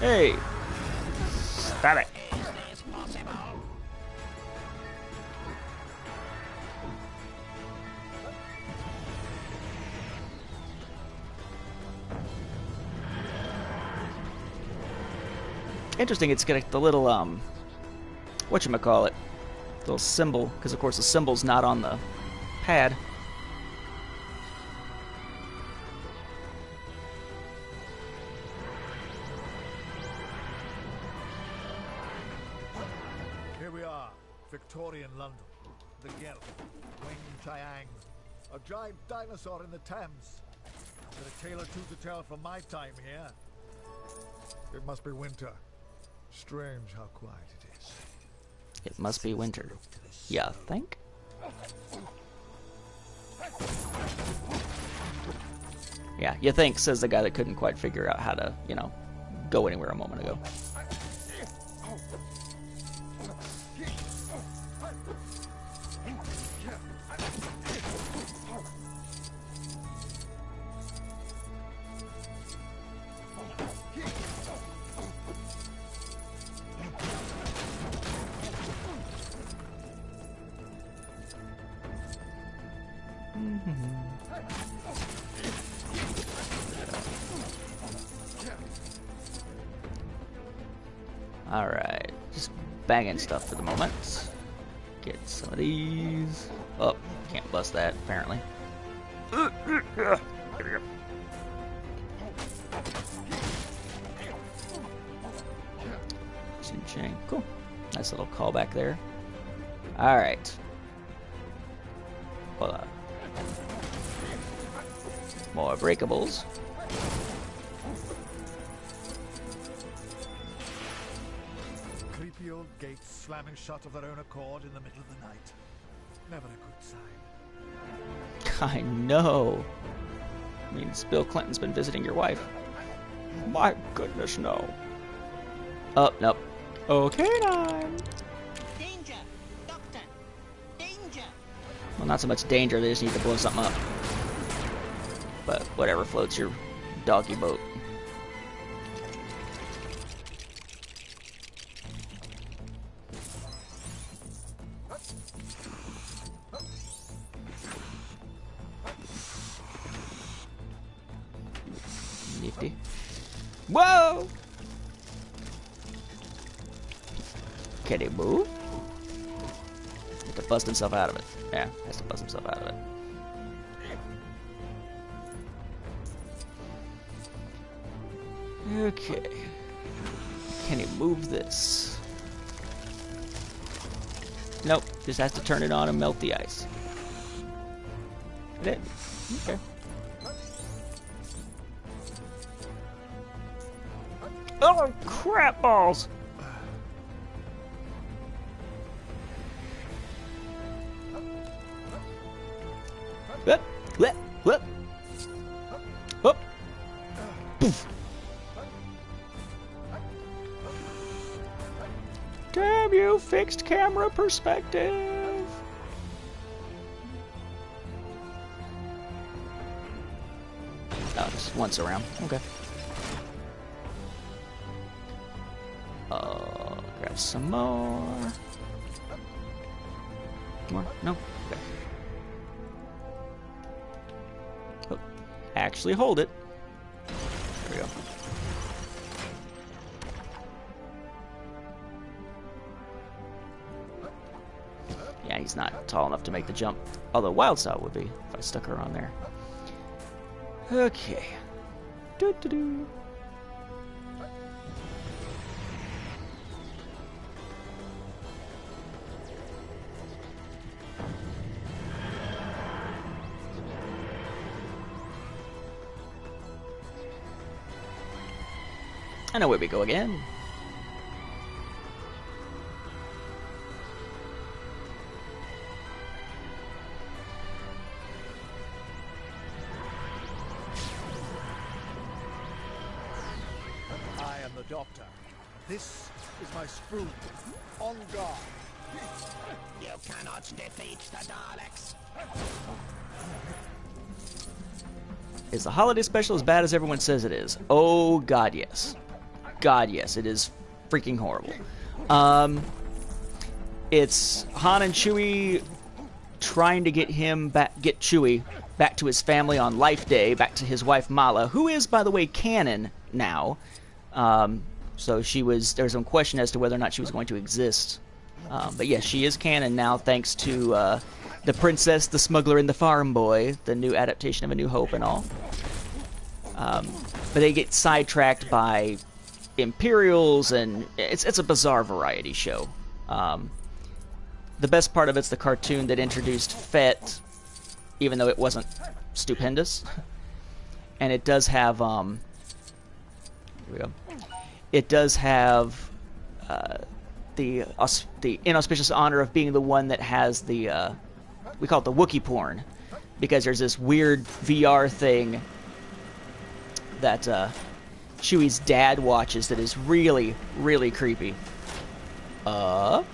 Hey! Stop it! Interesting, it's got the little, whatchamacallit, little symbol, because of course the symbol's not on the pad. Here we are, Victorian London. The Gelf, Wing Chiang, a giant dinosaur in the Thames. Got a tale or two to tell from my time here. It must be winter. Strange how quiet it is. It must be winter. Yeah, think? Yeah, you think, says the guy that couldn't quite figure out how to, you know, go anywhere a moment ago. Alright, just banging stuff for the moment. Get some of these. Oh, can't bust that, apparently. Chin-chang. Cool. Nice little callback there. Alright. Hold on. More breakables. Creepy old gates slamming shut of their own accord in the middle of the night. Never a good sign. I know. Means Bill Clinton's been visiting your wife. My goodness, no. Oh, nope. Okay, nine. Danger! Doctor! Danger! Well, not so much danger, they just need to blow something up. But whatever floats your doggy boat. Nifty. Whoa! Can he move? Has to bust himself out of it. Yeah, has to bust himself out of it. Okay. Can he move this? Nope. Just has to turn it on and melt the ice. It. Okay. Oh, crap balls! Whoop, whoop, whoop. Whoop. Poof. Damn you, fixed camera perspective! Oh, just once around. Okay. Grab some more. More? No? Okay. Oh, actually hold it. There we go. Yeah, he's not tall enough to make the jump. Although Wildstyle would be if I stuck her on there. Okay. Doo-doo-doo. And away we go again. I am the Doctor. This is my spoon. On guard. You cannot defeat the Daleks! Is the holiday special as bad as everyone says it is? Oh, God, yes. God, yes. It is freaking horrible. It's Han and Chewie trying to get Chewie back to his family on Life Day, back to his wife Mala, who is, by the way, canon now. So there's some question as to whether or not she was going to exist. But yes, she is canon now, thanks to The Princess, the Smuggler, and the Farm Boy, the new adaptation of A New Hope and all. But they get sidetracked by Imperials, and it's a bizarre variety show. The best part of it's the cartoon that introduced Fett, even though it wasn't stupendous. And it does have here we go. It does have the inauspicious honor of being the one that has the we call it the Wookiee porn, because there's this weird VR thing that Chewie's dad watches that is really, really creepy. Up.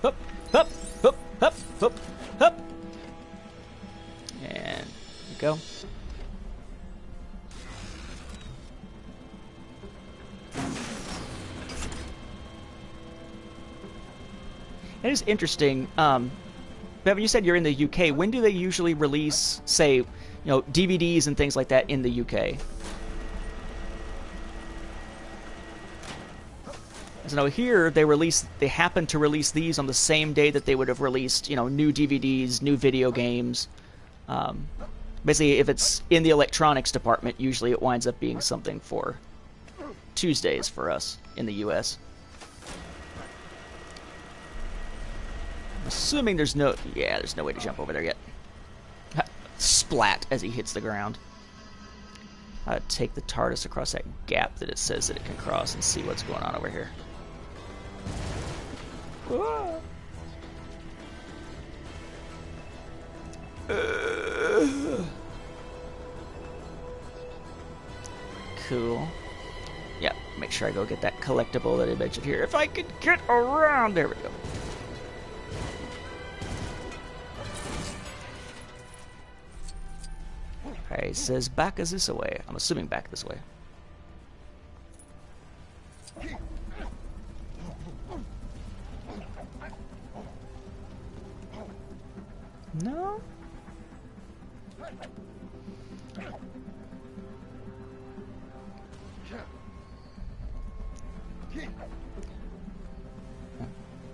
Hup, hup, hup, hup, hup, hup. And there we go. And is interesting. Bevan, you said you're in the UK. When do they usually release, say, you know, DVDs and things like that in the UK? So now here they happen to release these on the same day that they would have released, you know, new DVDs, new video games. Basically, if it's in the electronics department, usually it winds up being something for Tuesdays for us in the US. I'm assuming there's no way to jump over there yet. Splat as he hits the ground. Take the TARDIS across that gap that it says that it can cross and see what's going on over here. Cool. Yeah, make sure I go get that collectible that I mentioned here. If I could get around, there we go. Okay, it says back is this way. I'm assuming back this way. No?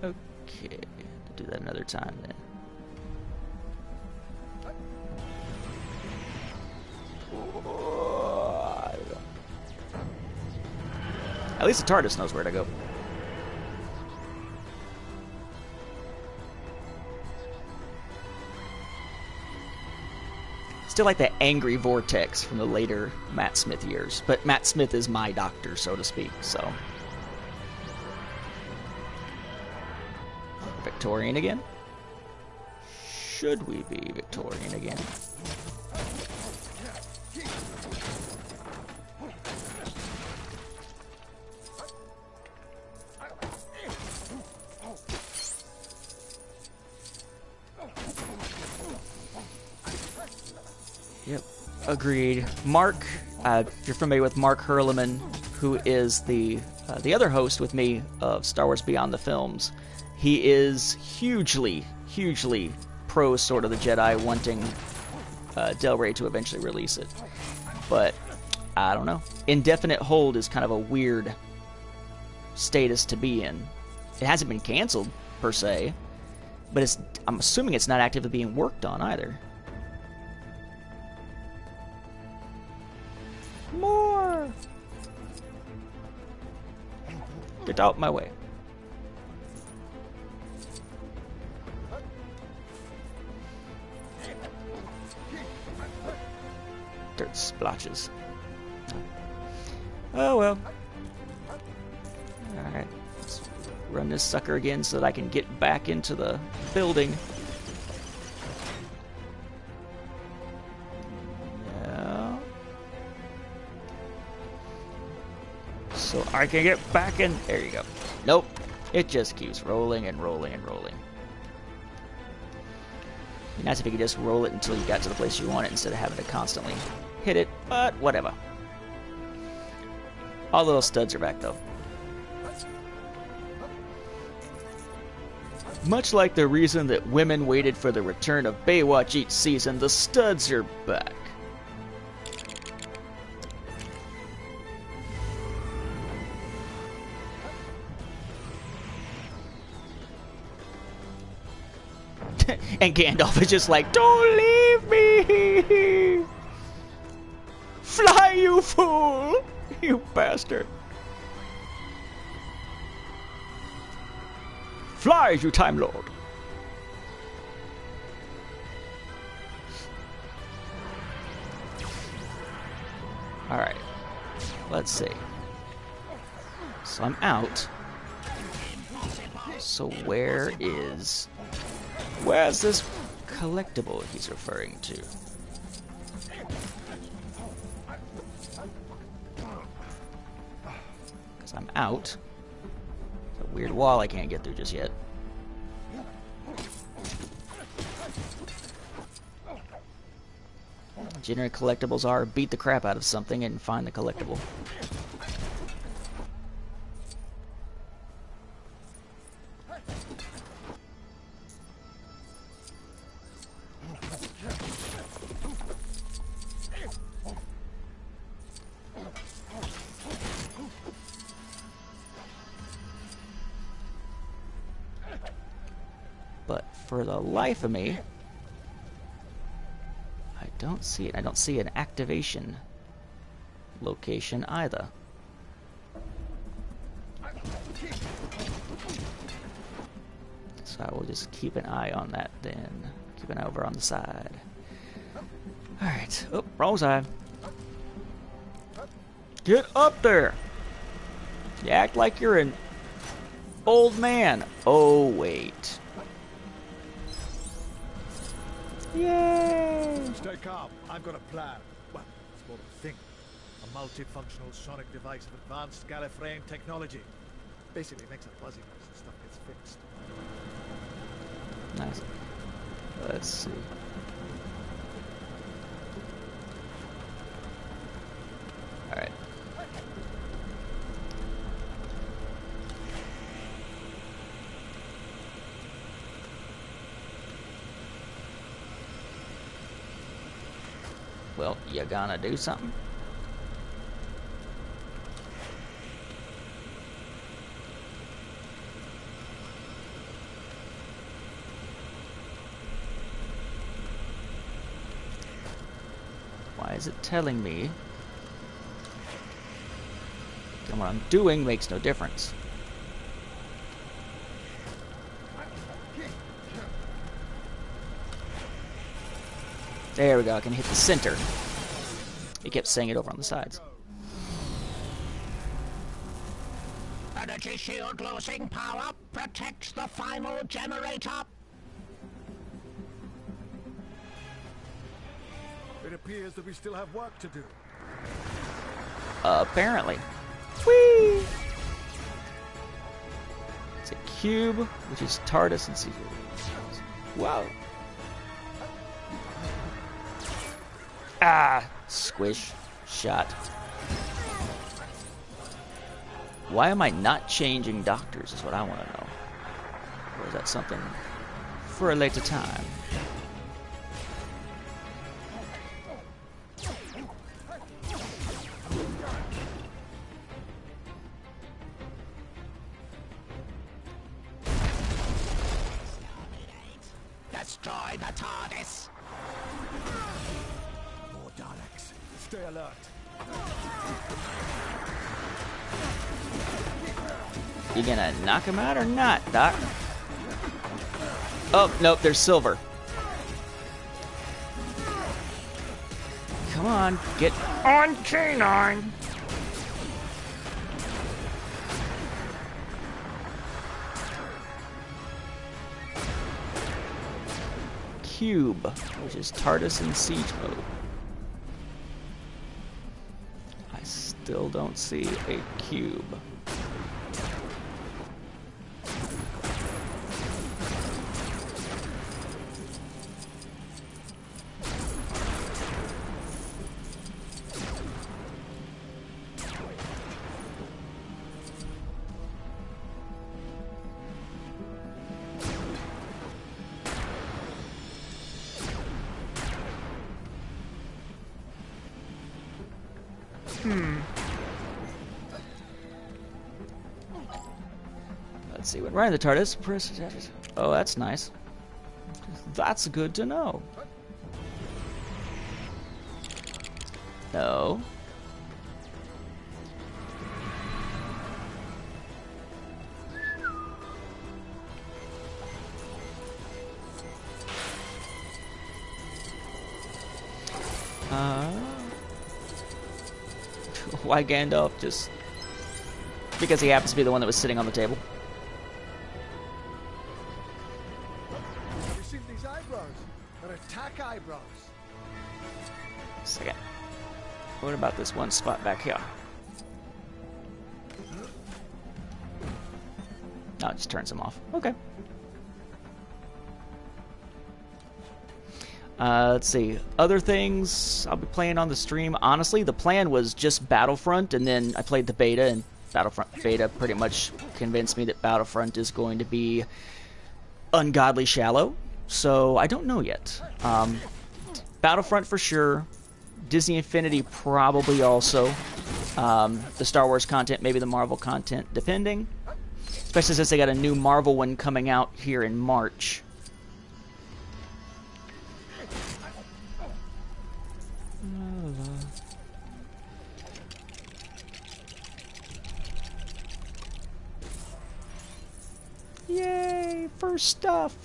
Okay, do that another time then. At least the TARDIS knows where to go. Still like that angry vortex from the later Matt Smith years, but Matt Smith is my doctor, so to speak, so. Victorian again? Should we be Victorian again? Yep, agreed. Mark, if you're familiar with Mark Herleman, who is the other host with me of Star Wars Beyond the Films, he is hugely pro sort of the Jedi, wanting Del Rey to eventually release it. But I don't know. Indefinite hold is kind of a weird status to be in. It hasn't been canceled per se, but I'm assuming it's not actively being worked on either. More! Get out my way. Dirt splotches. Oh well. Alright. Let's run this sucker again so that I can get back into the building. So I can get back in. There you go. Nope. It just keeps rolling and rolling and rolling. It'd be nice if you could just roll it until you got to the place you want it instead of having to constantly hit it, but whatever. All the little studs are back though. Much like the reason that women waited for the return of Baywatch each season, the studs are back. And Gandalf is just like, don't leave me! Fly, you fool! You bastard! Fly, you Time Lord! Alright. Let's see. So I'm out. So where's this collectible he's referring to? Because I'm out. It's a weird wall I can't get through just yet. Generally, collectibles are beat the crap out of something and find the collectible. for the life of me, I don't see it. I don't see an activation location either. So I will just keep an eye on that then. Keep an eye over on the side. Alright. Oh, wrong side. Get up there! You act like you're an old man. Oh, wait. Yay! Stay calm. I've got a plan. Well, it's more of a thing. A multifunctional sonic device of advanced Gallifreyan technology. Basically makes a buzzy noise and stuff gets fixed. Nice. Let's see. Alright. Well, you gonna do something? Why is it telling me? And what I'm doing makes no difference. There we go, I can hit the center. It kept saying it over on the sides. Energy shield losing power. Protect the final generator. It appears that we still have work to do. Apparently. Whee! It's a cube, which is TARDIS and secret. Wow. Ah! Squish. Shot. Why am I not changing doctors is what I want to know. Or is that something for a later time? Destroy the TARDIS. More Daleks. Stay alert. You gonna knock him out or not, Doc? Oh, nope, there's silver. Come on, get on K9. Cube, which is TARDIS in siege mode. I still don't see a cube. Let's see. When riding the TARDIS, press. Oh, that's nice. That's good to know. No. Why Gandalf? Just because he happens to be the one that was sitting on the table. Have you seen these eyebrows? They're attack eyebrows. Second. What about this one spot back here? No, it just turns them off. Okay. Let's see. Other things I'll be playing on the stream. Honestly, the plan was just Battlefront, and then I played the beta, and Battlefront beta pretty much convinced me that Battlefront is going to be ungodly shallow. So I don't know yet. Battlefront for sure. Disney Infinity probably also. The Star Wars content, maybe the Marvel content, depending. Especially since they got a new Marvel one coming out here in March. More stuff.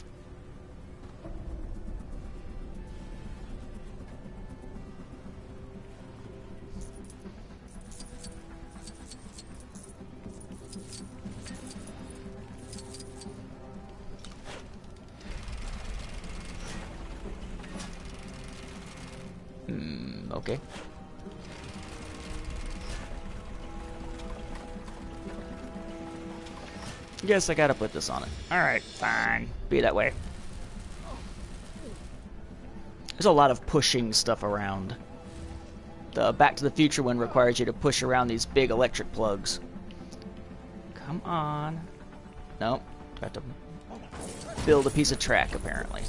Okay. Guess I gotta put this on it. Alright, fine. Be that way. There's a lot of pushing stuff around. The Back to the Future one requires you to push around these big electric plugs. Come on. Nope. Got to build a piece of track, apparently.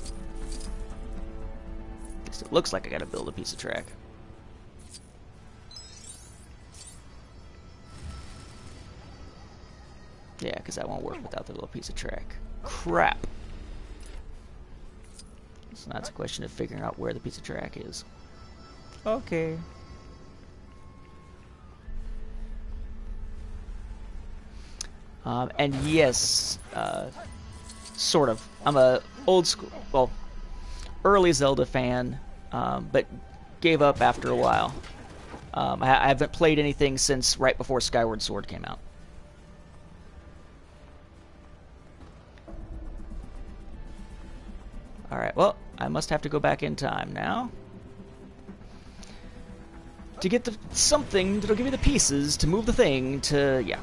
At least it looks like I gotta build a piece of track. Yeah, because that won't work without the little piece of track. Crap. So that's a question of figuring out where the piece of track is. Okay. And yes, sort of. I'm a old school, well, early Zelda fan, but gave up after a while. I haven't played anything since right before Skyward Sword came out. Alright, well, I must have to go back in time now to get the something that'll give me the pieces to move the thing to, yeah.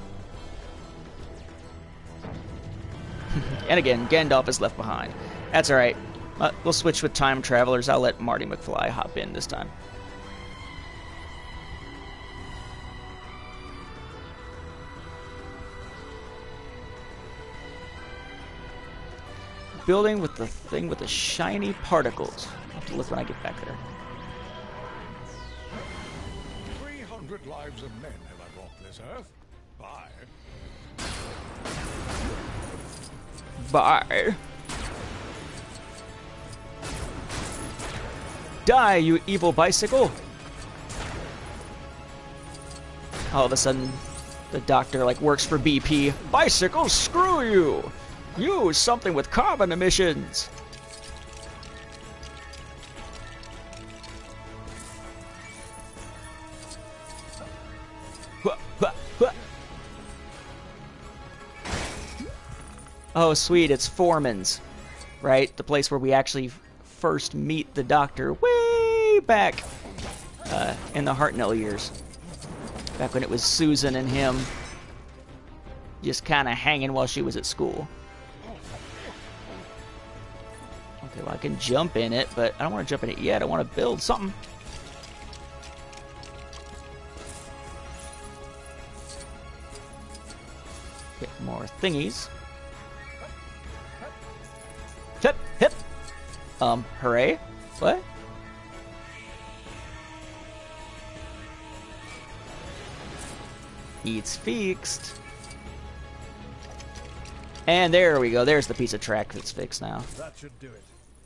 And again, Gandalf is left behind. That's alright. We'll switch with time travelers. I'll let Marty McFly hop in this time. Building with the thing with the shiny particles. I'll have to look when I get back there. 300 lives of men have I walked this earth. Bye. Bye. Die, you evil bicycle! All of a sudden, the doctor like works for BP. Bicycle, screw you! Use something with carbon emissions! Oh, sweet, it's Foreman's, right? The place where we actually first meet the Doctor way back in the Hartnell years. Back when it was Susan and him just kind of hanging while she was at school. Okay, well, I can jump in it, but I don't want to jump in it yet. I want to build something. Get more thingies. Hip, hip. Hooray. What? It's fixed. And there we go. There's the piece of track that's fixed now. That should do it.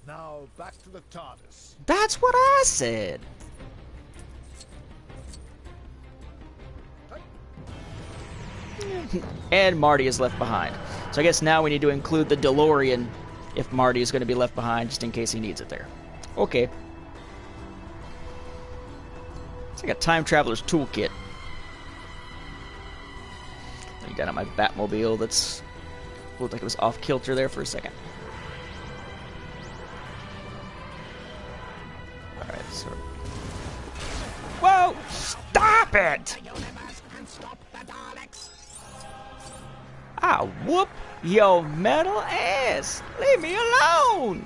Now back to the TARDIS. That's what I said. And Marty is left behind. So I guess now we need to include the DeLorean if Marty is going to be left behind, just in case he needs it there. Okay. It's like a time traveler's toolkit. I got out my Batmobile that's looked like it was off kilter there for a second. Alright, so. Whoa! Stop it! The universe and stop the Daleks. Ah, whoop your metal ass! Leave me alone!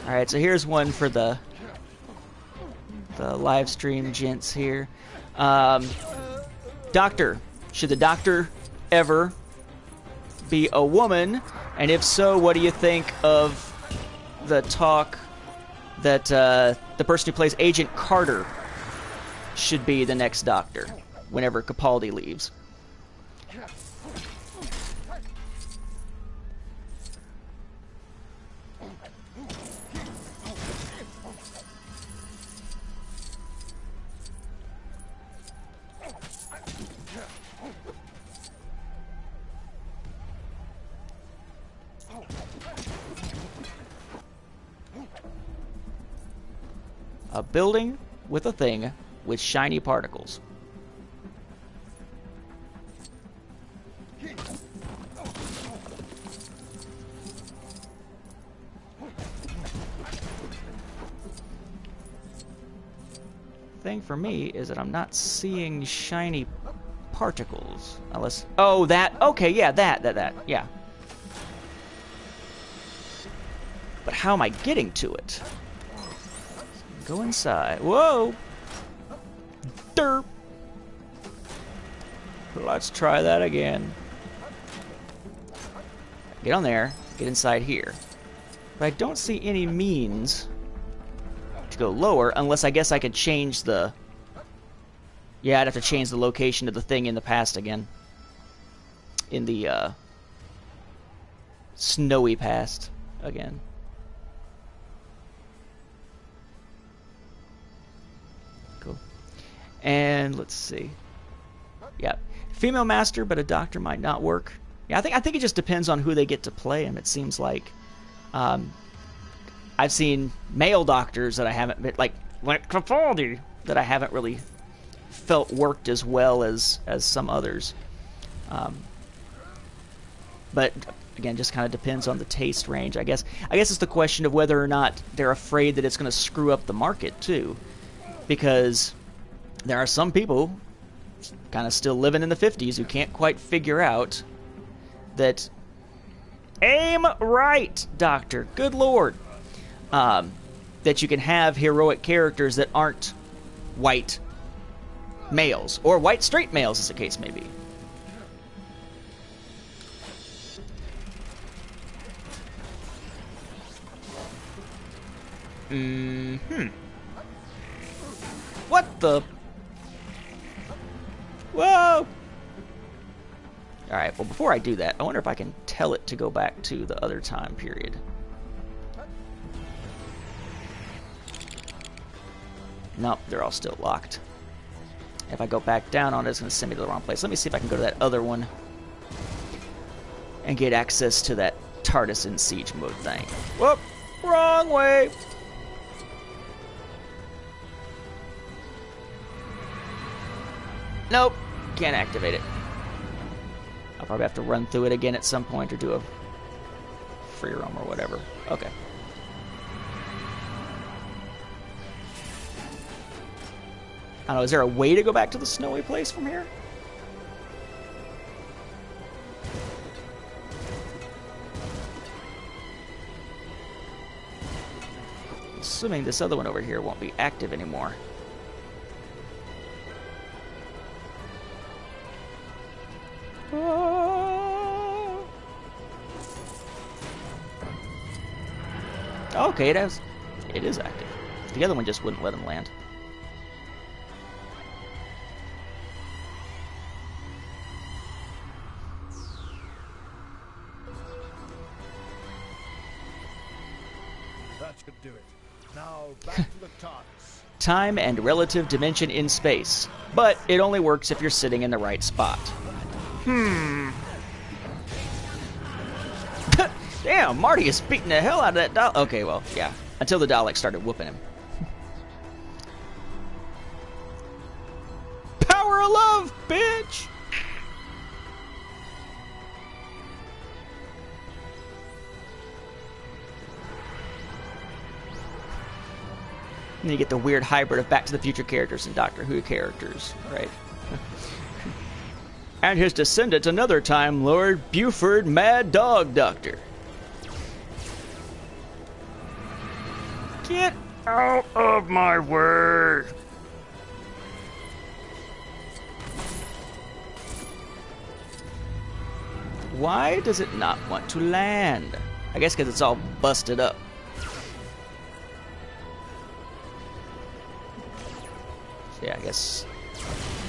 Alright, so here's one for the live stream gents here. Doctor. Should the Doctor ever be a woman? And if so, what do you think of the talk that the person who plays Agent Carter should be the next Doctor whenever Capaldi leaves? A building with a thing with shiny particles. Thing for me is that I'm not seeing shiny particles. Unless... Oh, that... Okay, yeah, that, yeah. But how am I getting to it? Go inside. Whoa! Derp! Let's try that again. Get on there. Get inside here. But I don't see any means to go lower, unless I guess I could change the... Yeah, I'd have to change the location of the thing in the past again. In the, snowy past again. Cool. And let's see. Yeah. Female master, but a doctor might not work. Yeah, I think it just depends on who they get to play him. It seems like... I've seen male doctors that I haven't been, like Capaldi, that I haven't really felt worked as well as some others. But again, just kind of depends on the taste range. I guess it's the question of whether or not they're afraid that it's going to screw up the market too, because there are some people kind of still living in the 50s who can't quite figure out that aim right, Doctor. Good Lord. That you can have heroic characters that aren't white males, or white straight males, as the case may be. What the? Whoa! Alright, well, before I do that, I wonder if I can tell it to go back to the other time period. Nope, they're all still locked. If I go back down on it, it's going to send me to the wrong place. Let me see if I can go to that other one and get access to that TARDIS in siege mode thing. Whoop! Wrong way! Nope, can't activate it. I'll probably have to run through it again at some point or do a free roam or whatever. Okay. I don't know, is there a way to go back to the snowy place from here? Assuming this other one over here won't be active anymore. Okay, it is active. The other one just wouldn't let him land. That should do it. Now back to the TARDIS. Time and relative dimension in space, but it only works if you're sitting in the right spot. Damn, Marty is beating the hell out of that Dalek. Okay, well, yeah. Until the Dalek started whooping him. Power of love, bitch! And you get the weird hybrid of Back to the Future characters and Doctor Who characters, right? And his descendant, another Time Lord, Buford Mad Dog Doctor. Get out of my way! Why does it not want to land? I guess because it's all busted up. So yeah, I guess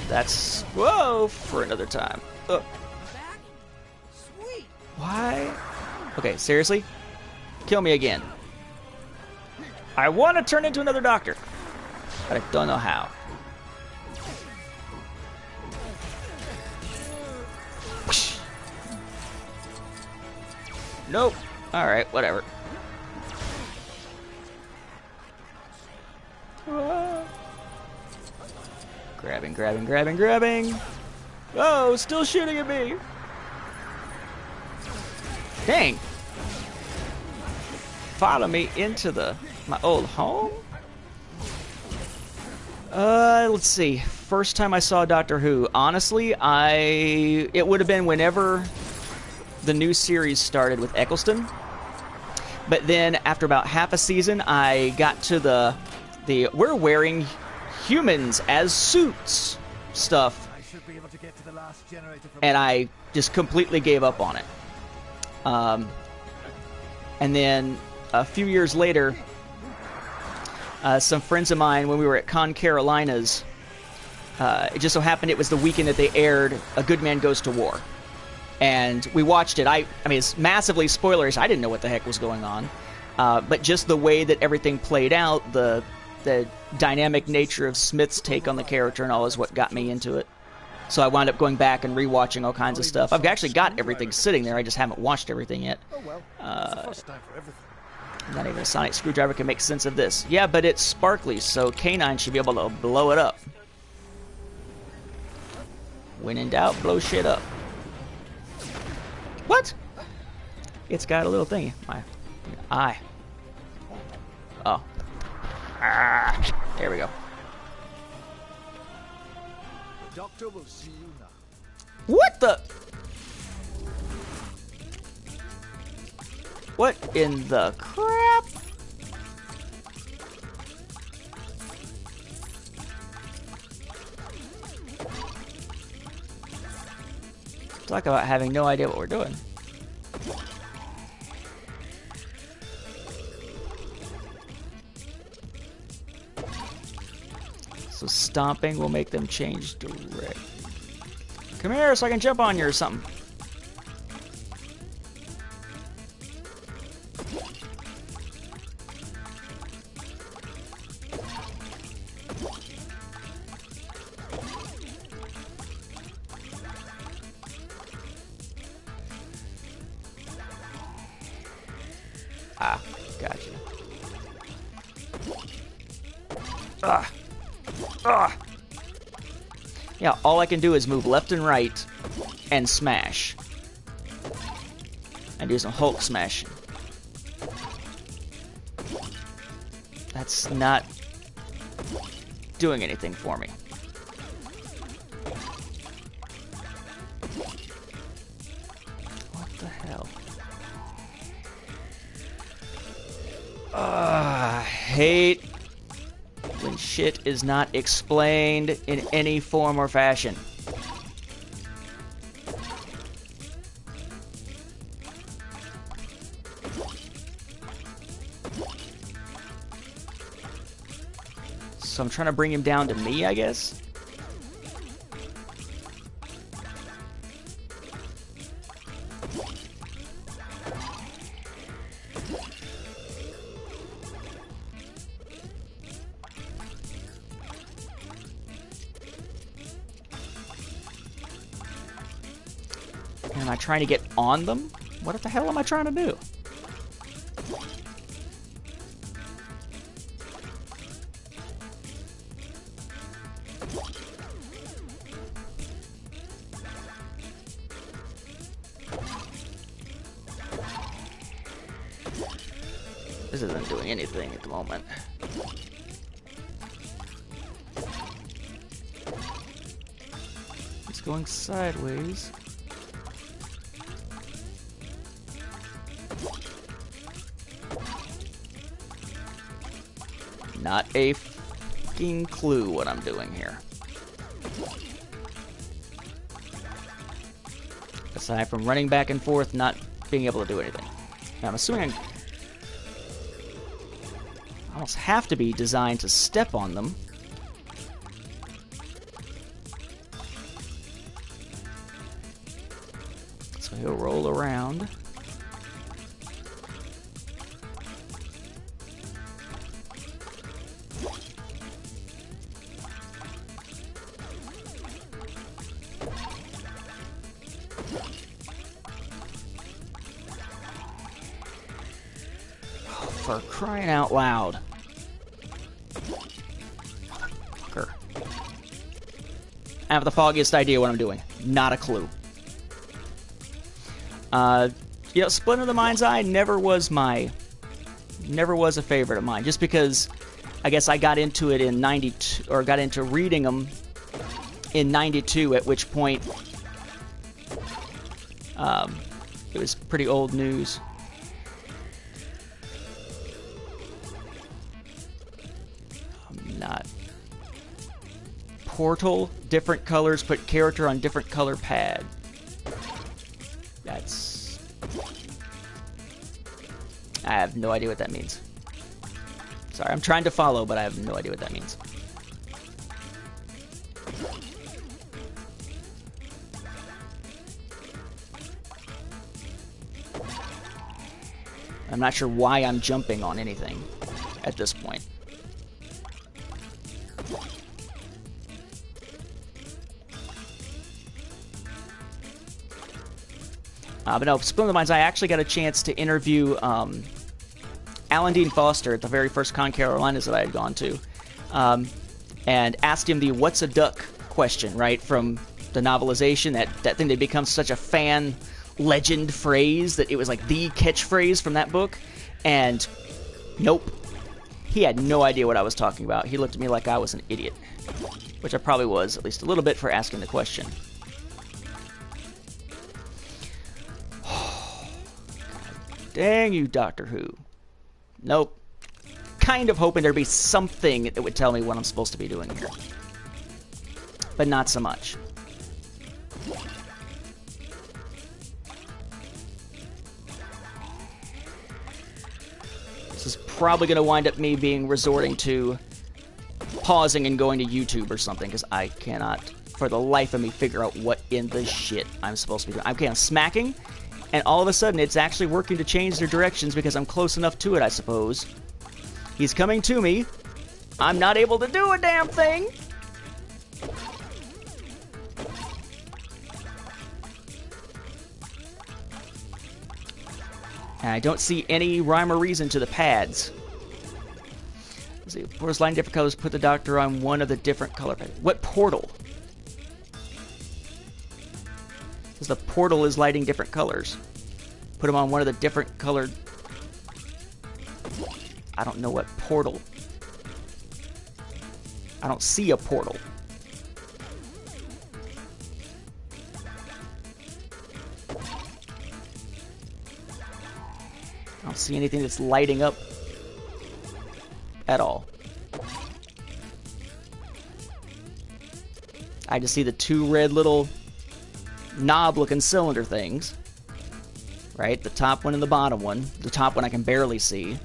that's... Whoa! For another time. Ugh. Back? Sweet. Why? Okay, seriously? Kill me again. I want to turn into another doctor, but I don't know how. Whoosh. Nope. Alright, whatever. Grabbing, grabbing, grabbing, grabbing. Oh, still shooting at me. Dang. Follow me into my old home? Let's see. First time I saw Doctor Who, honestly, it would have been whenever the new series started with Eccleston. But then after about half a season, I got to the we're wearing humans as suits stuff. I should be able to get to the last generator from And I just completely gave up on it. And then a few years later, some friends of mine, when we were at Con Carolinas, it just so happened it was the weekend that they aired A Good Man Goes to War. And we watched it. I mean, it's massively spoilerish. I didn't know what the heck was going on. But just the way that everything played out, the dynamic nature of Smith's take on the character and all is what got me into it. So I wound up going back and rewatching all kinds of stuff. I've actually got everything sitting there. I just haven't watched everything yet. Oh well, it's the first time for everything. Not even a sonic screwdriver can make sense of this. Yeah, but it's sparkly, so K9 should be able to blow it up. When in doubt, blow shit up. What? It's got a little thingy. My eye. Oh. Ah, there we go. The doctor will see you now. What the? What in the crap? Talk about having no idea what we're doing. So stomping will make them change direct. Come here so I can jump on you or something. Ah, gotcha. Ah. Ah. Yeah, all I can do is move left and right and smash. And do some Hulk smashing. That's not doing anything for me. What the hell? I hate when shit is not explained in any form or fashion. So I'm trying to bring him down to me, I guess? Am I trying to get on them? What the hell am I trying to do? This isn't doing anything at the moment. It's going sideways. Not a fucking clue what I'm doing here. Aside from running back and forth, not being able to do anything. Now, I'm assuming I almost have to be designed to step on them. So he'll roll around. For crying out loud. I have the foggiest idea what I'm doing. Not a clue. You know, Splinter of the Mind's Eye never was a favorite of mine, just because I guess I got into it in 92, or got into reading them in 92, at which point it was pretty old news. I'm not. Portal, different colors, put character on different color pad. That's... I have no idea what that means. Sorry, I'm trying to follow, but I have no idea what that means. I'm not sure why I'm jumping on anything at this point. But no, Splinter of the Mind's Eye, I actually got a chance to interview Alan Dean Foster at the very first Con Carolinas that I had gone to, and asked him the "What's a duck?" question, right, from the novelization, that thing that becomes such a fan legend phrase that it was like the catchphrase from that book, and nope. He had no idea what I was talking about. He looked at me like I was an idiot, which I probably was, at least a little bit, for asking the question. Dang you, Doctor Who. Nope. Kind of hoping there'd be something that would tell me what I'm supposed to be doing here. But not so much. This is probably going to wind up me resorting to pausing and going to YouTube or something, because I cannot, for the life of me, figure out what in the shit I'm supposed to be doing. Okay, I'm smacking, and all of a sudden it's actually working to change their directions because I'm close enough to it, I suppose. He's coming to me. I'm not able to do a damn thing. And I don't see any rhyme or reason to the pads. Let's see. Portal's lighting different colors. Put the Doctor on one of the different color pads. What portal? Because the portal is lighting different colors. Put him on one of the different colored... I don't know what portal. I don't see a portal. I don't see anything that's lighting up at all. I just see the two red little knob-looking cylinder things. Right? The top one and the bottom one. The top one I can barely see.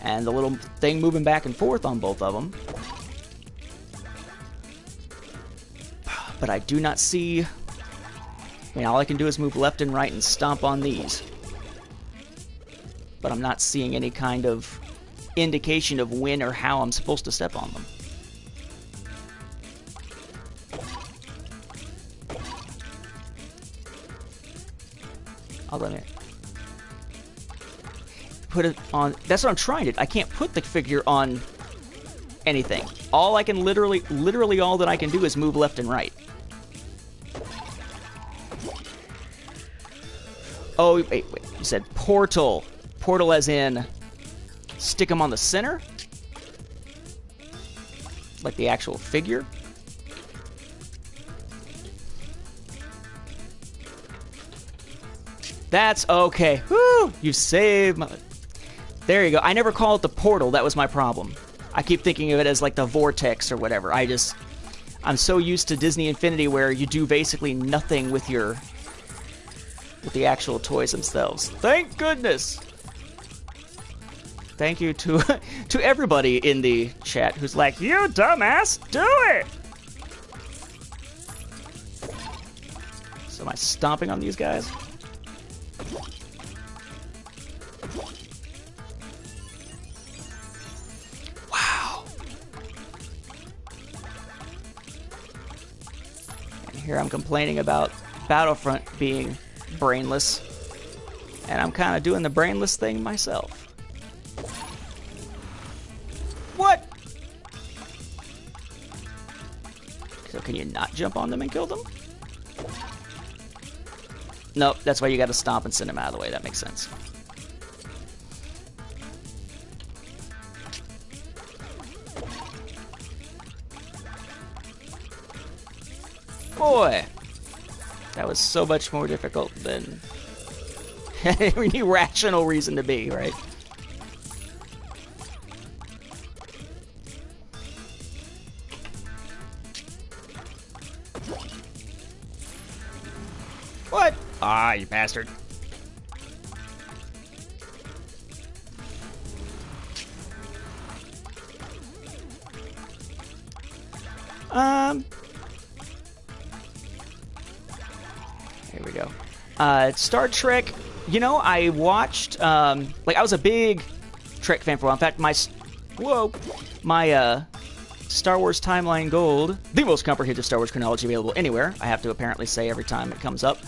And the little thing moving back and forth on both of them. But I do not see... I mean, all I can do is move left and right and stomp on these. But I'm not seeing any kind of indication of when or how I'm supposed to step on them. I'll let it. Put it on. That's what I'm trying to. I can't put the figure on anything. All I can literally all that I can do is move left and right. Oh, wait. You said portal. Portal as in stick him on the center? Like the actual figure? That's okay. Woo! You saved my... There you go. I never call it the portal. That was my problem. I keep thinking of it as like the vortex or whatever. I'm so used to Disney Infinity where you do basically nothing with the actual toys themselves. Thank goodness. Thank you to everybody in the chat who's like, you dumbass, do it. So am I stomping on these guys? Wow. And here I'm complaining about Battlefront being brainless, and I'm kind of doing the brainless thing myself. What? can you not jump on them and kill them? Nope, that's why you gotta stomp and send them out of the way. That makes sense. Boy, that was so much more difficult than any rational reason to be, right? What? Ah, you bastard. Here we go. Star Trek, you know, I watched, like, I was a big Trek fan for a while. In fact, my Star Wars Timeline Gold, the most comprehensive Star Wars chronology available anywhere, I have to apparently say every time it comes up,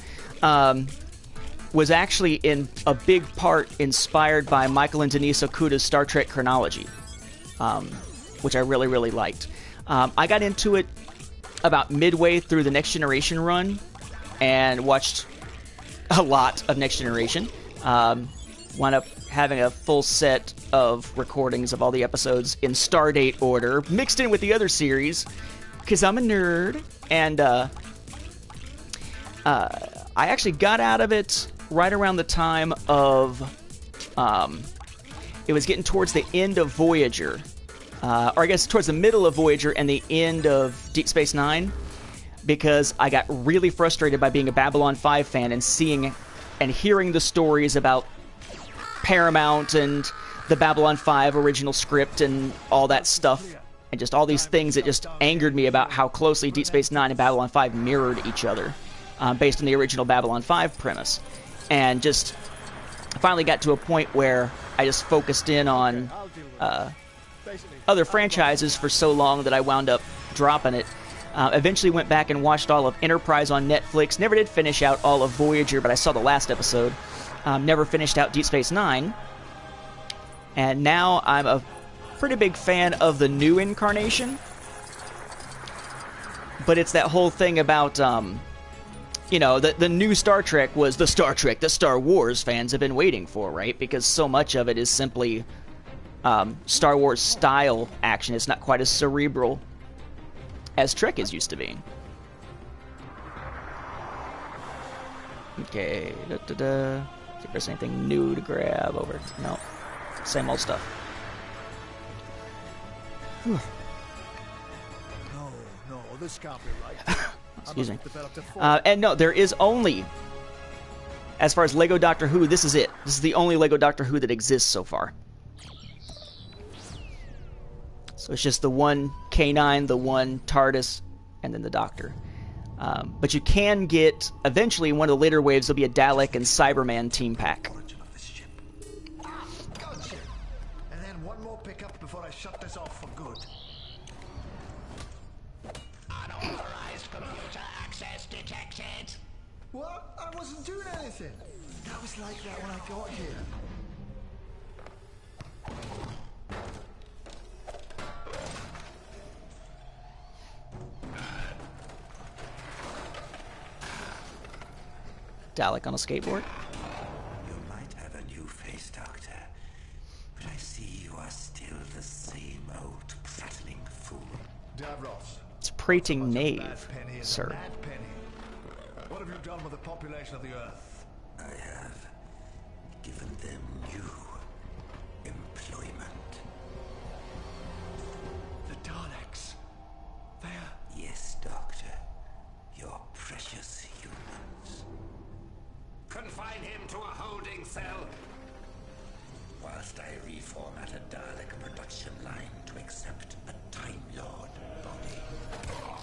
was actually in a big part inspired by Michael and Denise Okuda's Star Trek chronology, which I really, really liked. I got into it about midway through the Next Generation run and watched a lot of Next Generation. Wound up having a full set of recordings of all the episodes in Stardate order, mixed in with the other series, because I'm a nerd. And I actually got out of it right around the time of... it was getting towards the end of Voyager. Or I guess towards the middle of Voyager and the end of Deep Space Nine, because I got really frustrated by being a Babylon 5 fan and seeing and hearing the stories about Paramount and the Babylon 5 original script and all that stuff, and just all these things that just angered me about how closely Deep Space Nine and Babylon 5 mirrored each other, based on the original Babylon 5 premise. And just finally got to a point where I just focused in on other franchises for so long that I wound up dropping it. Eventually went back and watched all of Enterprise on Netflix. Never did finish out all of Voyager, but I saw the last episode. Never finished out Deep Space Nine. And now I'm a pretty big fan of the new incarnation. But it's that whole thing about, you know, the new Star Trek was the Star Trek that Star Wars fans have been waiting for, right? Because so much of it is simply Star Wars style action. It's not quite as cerebral as Trek is used to being. Okay, see if there's anything new to grab over. No, same old stuff. No, this can't be right. Excuse me. And no, there is only, as far as Lego Doctor Who, this is it. This is the only Lego Doctor Who that exists so far. So it's just the one K9, the one TARDIS, and then the Doctor. But you can get, eventually, in one of the later waves, there'll be a Dalek and Cyberman team pack. Gotcha. And then one more pickup before I shut this off for good. Unauthorized computer access detected. What? I wasn't doing anything. That was like that when I got here. Dalek on a skateboard. You might have a new face, Doctor, but I see you are still the same old prattling fool. Davros. It's prating knave, sir. Mad Penny. What have you done with the population of the Earth? I have given them new employment. The Daleks. They're... Yes, Doctor. Your precious humans. Confine him to a holding cell. Whilst I reformat a Dalek production line to accept a Time Lord body.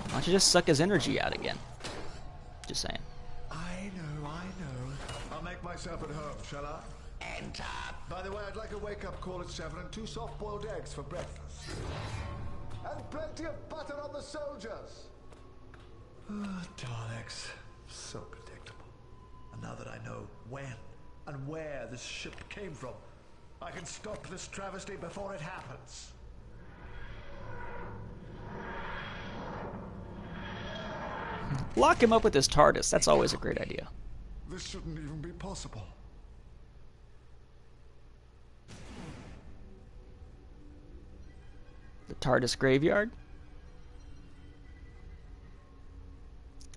Why don't you just suck his energy out again? Just saying. I know. I'll make myself at home, shall I? Enter. By the way, I'd like a wake-up call at 7 and 2 soft-boiled eggs for breakfast. And plenty of butter on the soldiers! Daleks. So predictable. And now that I know when and where this ship came from, I can stop this travesty before it happens. Lock him up with his TARDIS. That's always a great idea. This shouldn't even be possible. The TARDIS graveyard.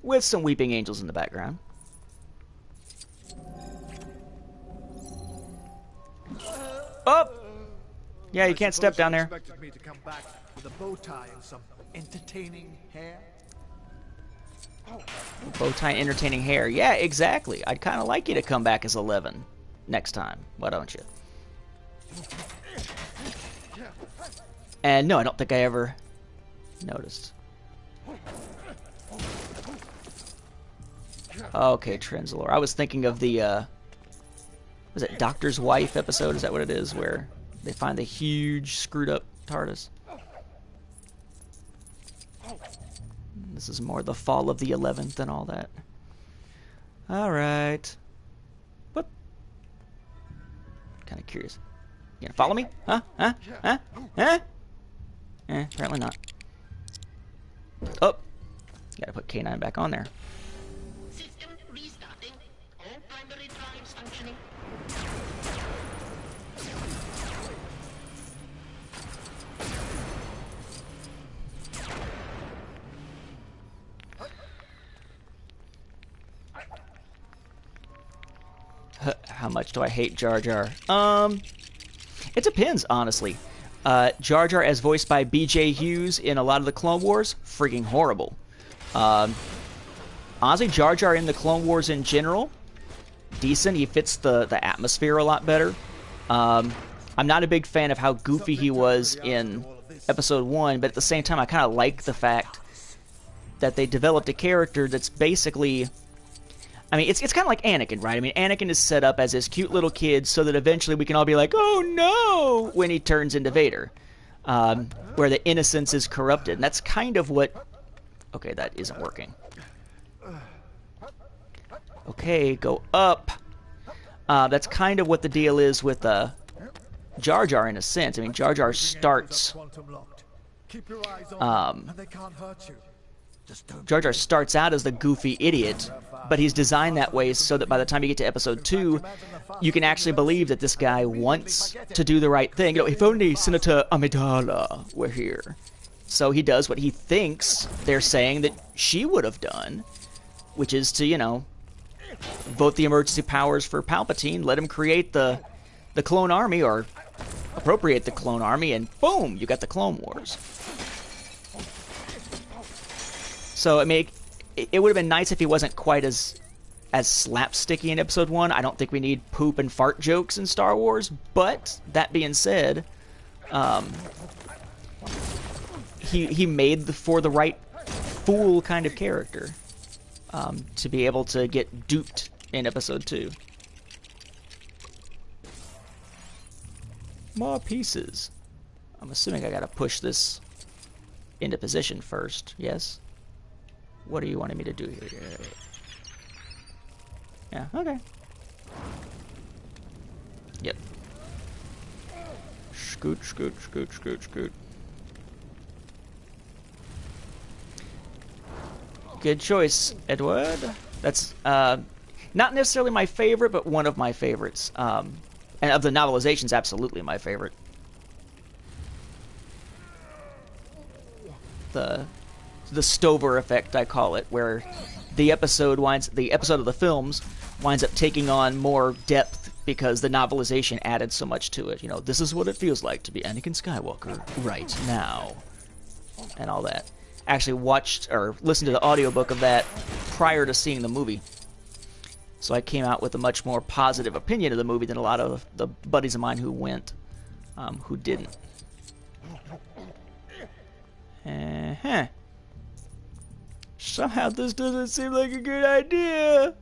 With some weeping angels in the background. Oh! Yeah, you can't step down there. Expected me to come back with a bow tie and some entertaining hair. Bow tie, entertaining hair. Yeah, exactly. I'd kind of like you to come back as 11 next time. Why don't you? And no, I don't think I ever noticed. Okay, Trenzalore. I was thinking of the, was it Doctor's Wife episode? Is that what it is? Where they find the huge, screwed up TARDIS. This is more the fall of the 11th and all that. Alright. What? Kind of curious. You gonna follow me? Huh? Huh? Huh? Huh? Apparently not. Oh! Gotta put K9 back on there. System restarting. All primary drives functioning. How much do I hate Jar Jar? It depends, honestly. Jar Jar, as voiced by B.J. Hughes in a lot of the Clone Wars, freaking horrible. Honestly, Jar Jar in the Clone Wars in general, decent. He fits the atmosphere a lot better. I'm not a big fan of how goofy he was in Episode 1, but at the same time, I kind of like the fact that they developed a character that's basically... I mean, it's kind of like Anakin, right? I mean, Anakin is set up as this cute little kid so that eventually we can all be like, oh no, when he turns into Vader. Where the innocence is corrupted. And that's kind of what... Okay, that isn't working. Okay, go up. That's kind of what the deal is with Jar Jar in a sense. I mean, Jar Jar starts... Jar Jar starts out as the goofy idiot, but he's designed that way so that by the time you get to Episode 2, you can actually believe that this guy wants to do the right thing. You know, if only Senator Amidala were here. So he does what he thinks they're saying that she would have done, which is to, you know, vote the emergency powers for Palpatine, let him create the clone army, or appropriate the clone army, and boom, you got the Clone Wars. So, I mean, it would have been nice if he wasn't quite as slapsticky in Episode 1. I don't think we need poop and fart jokes in Star Wars, but that being said, he made for the right fool kind of character to be able to get duped in Episode 2. More pieces. I'm assuming I gotta push this into position first, yes? What are you wanting me to do here? Yeah, okay. Yep. Scoot, scoot, scoot, scoot, scoot. Good choice, Edward. That's not necessarily my favorite, but one of my favorites. And of the novelizations, absolutely my favorite. The Stover effect, I call it, where the episode of the films winds up taking on more depth because the novelization added so much to it. You know, this is what it feels like to be Anakin Skywalker right now, and all that. Actually watched or listened to the audiobook of that prior to seeing the movie, so I came out with a much more positive opinion of the movie than a lot of the buddies of mine who went, who didn't. Somehow this doesn't seem like a good idea.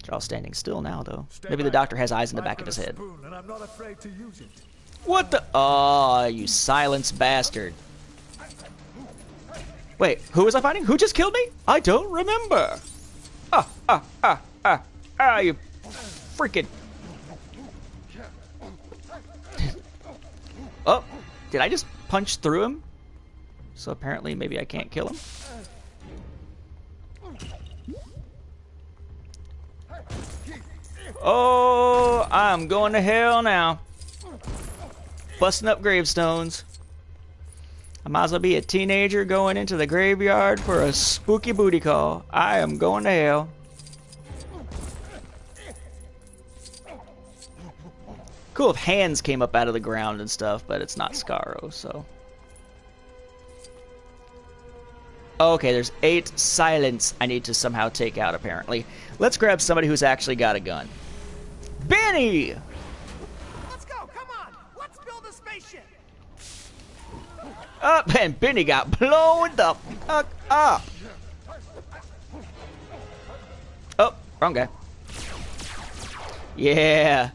They're all standing still now, though. Maybe the Doctor has eyes in the back of his head. What the? Oh, you silence bastard. Wait, who was I fighting? Who just killed me? I don't remember. You freaking... Oh, did I just punch through him? So apparently maybe I can't kill him. Oh, I'm going to hell now. Busting up gravestones. I might as well be a teenager going into the graveyard for a spooky booty call. I am going to hell. Cool if hands came up out of the ground and stuff, but it's not Scarrow, so. Okay, there's 8 silence I need to somehow take out, apparently. Let's grab somebody who's actually got a gun. Benny! Let's go, come on! Let's build a spaceship! Up, and Benny got blown the fuck up. Oh, wrong guy. Yeah.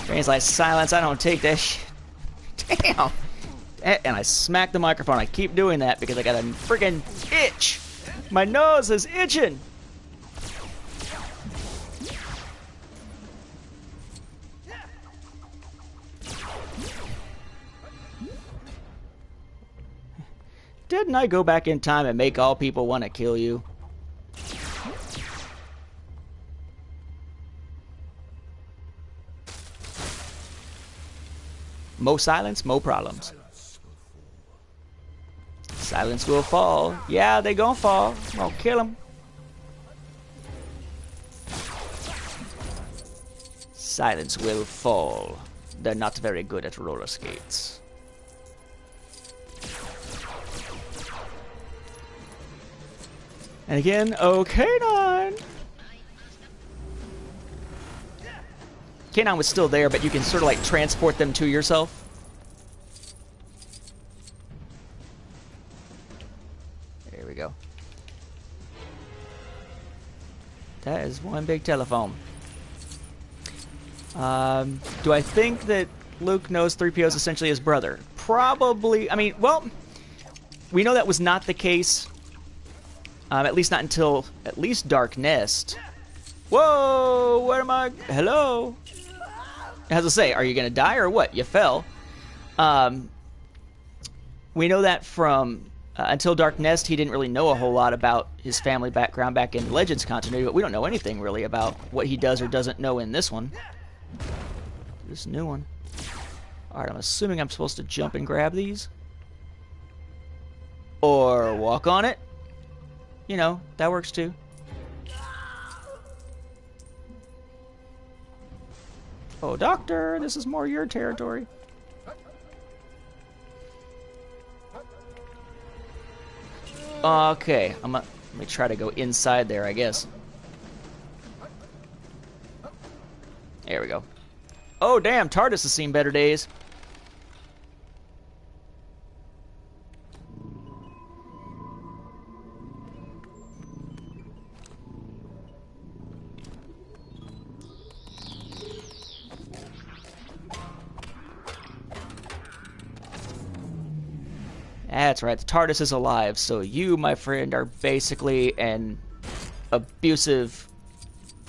Benny's like, silence, I don't take that shit. Damn. And I smack the microphone. I keep doing that because I got a freaking itch. My nose is itching. Didn't I go back in time and make all people want to kill you? Mo silence, mo problems. Silence will fall. Yeah, they gonna fall. I'm gonna kill them. Silence will fall. They're not very good at roller skates. And again, okay, K9. K9 was still there, but you can sort of like transport them to yourself. There we go. That is one big telephone. Do I think that Luke knows 3PO is essentially his brother? Probably. I mean, well, we know that was not the case. At least not until at least Dark Nest. Whoa! Where am I? Hello? As I say, are you gonna die or what? You fell. We know that from until Dark Nest, he didn't really know a whole lot about his family background back in Legends continuity, but we don't know anything really about what he does or doesn't know in this one. This new one. Alright, I'm assuming I'm supposed to jump and grab these. Or walk on it. You know, that works too. Oh, Doctor, this is more your territory. Okay, let me try to go inside there, I guess. There we go. Oh, damn, TARDIS has seen better days. That's right, the TARDIS is alive, so you, my friend, are basically an abusive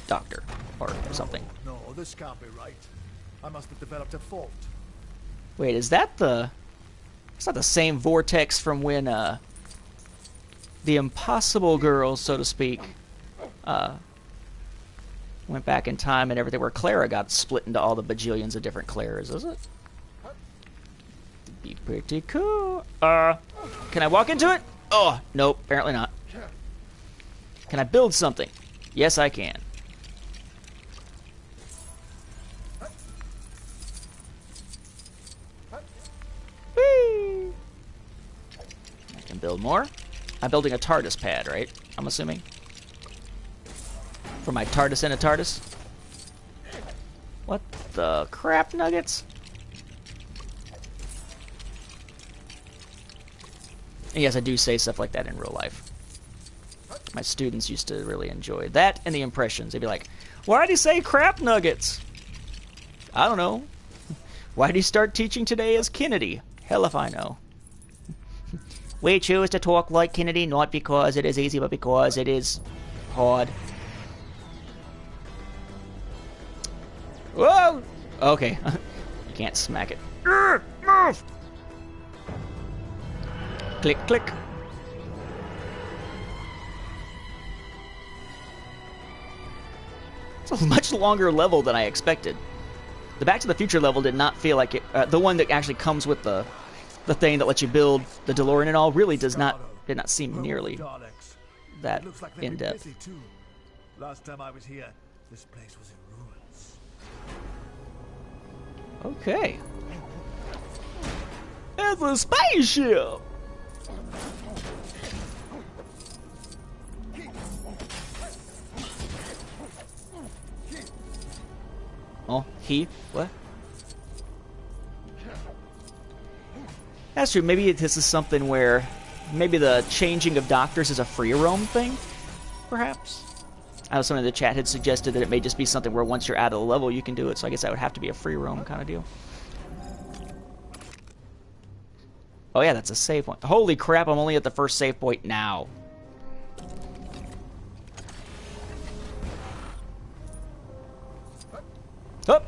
doctor, or something. No, this can't be right. I must have developed a fault. Wait, is that the... It's not the same vortex from when, the Impossible Girls, so to speak, went back in time and everything, where Clara got split into all the bajillions of different Claras, is it? Be pretty cool. Can I walk into it? Oh, nope, apparently not. Can I build something? Yes, I can. Whee! I can build more. I'm building a TARDIS pad, right? I'm assuming. For my TARDIS in a TARDIS. What the crap nuggets? And yes, I do say stuff like that in real life. My students used to really enjoy that and the impressions. They'd be like, why did he say crap nuggets? I don't know. Why did he start teaching today as Kennedy? Hell if I know. We choose to talk like Kennedy not because it is easy, but because it is hard. Whoa! Okay. You can't smack it. Move! Click, click. It's a much longer level than I expected. The Back to the Future level did not feel like it. The one that actually comes with the thing that lets you build the DeLorean and all really did not seem nearly that in depth. Last time I was here, this place was in ruins. Okay. It's a spaceship. Oh, what? That's true. Maybe this is something where maybe the changing of doctors is a free roam thing, perhaps? I know someone in the chat had suggested that it may just be something where once you're out of the level you can do it, so I guess that would have to be a free roam kind of deal. Oh yeah, that's a save point. Holy crap, I'm only at the first save point now. Up.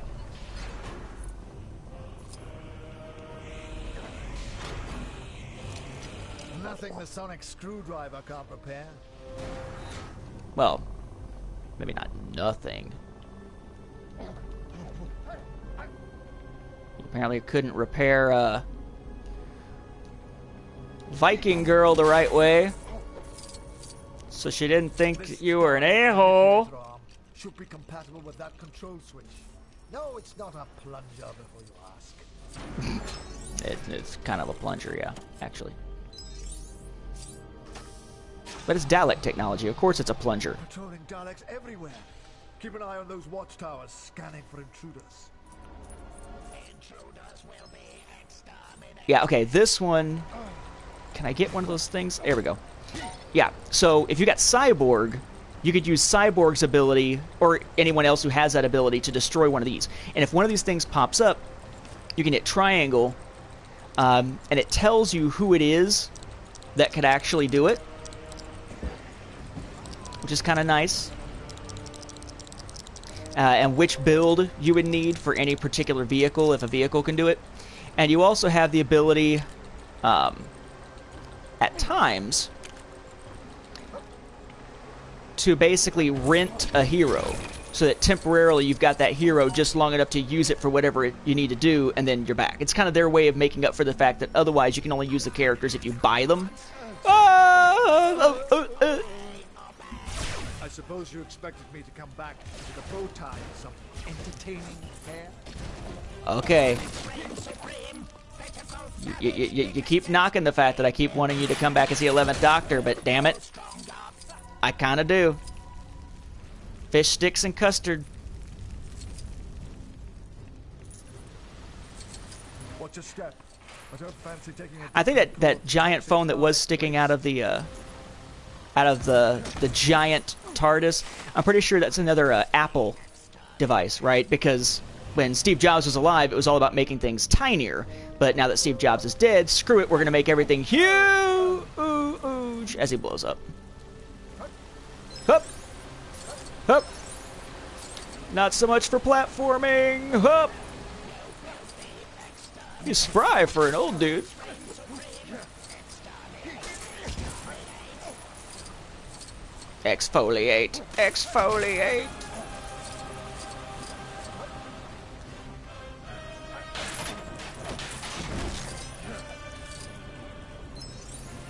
Nothing the sonic screwdriver can't repair. Well, maybe not nothing. Apparently couldn't repair Viking girl the right way. So she didn't think you were an a-hole. Should be compatible with that control switch. No, it's not a plunger before you ask. It's kind of a plunger, yeah, actually. But it's Dalek technology. Of course it's a plunger. Patrolling Daleks everywhere. Keep an eye on those watchtowers, scanning for intruders. Intruders will be exterminated. Yeah, okay, this one... Can I get one of those things? There we go. Yeah, so if you got Cyborg, you could use Cyborg's ability, or anyone else who has that ability, to destroy one of these. And if one of these things pops up, you can hit triangle, and it tells you who it is that could actually do it, which is kind of nice. And which build you would need for any particular vehicle, if a vehicle can do it. And you also have the ability, at times, to basically rent a hero, so that temporarily you've got that hero just long enough to use it for whatever you need to do, and then you're back. It's kind of their way of making up for the fact that otherwise you can only use the characters if you buy them. I suppose you expected me to come back with a bow tie and some entertaining hair? Okay. You keep knocking the fact that I keep wanting you to come back as the 11th Doctor, but damn it, I kind of do. Fish sticks and custard. Watch your step. I don't fancy taking a... I think that giant phone that was sticking out of the giant TARDIS, I'm pretty sure that's another Apple device, right? Because when Steve Jobs was alive, it was all about making things tinier. But now that Steve Jobs is dead, screw it, we're going to make everything huge as he blows up. Hup! Hup! Not so much for platforming. Hup! He's spry for an old dude. Exfoliate. Exfoliate.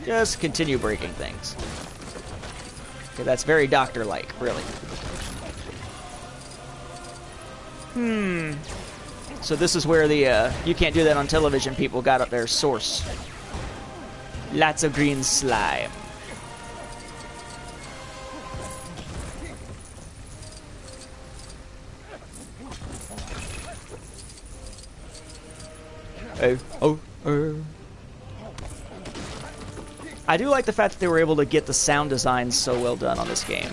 Just continue breaking things. Okay, that's very Doctor-like, really. So this is where the, you can't do that on television people got up their source. Lots of green slime. I do like the fact that they were able to get the sound design so well done on this game.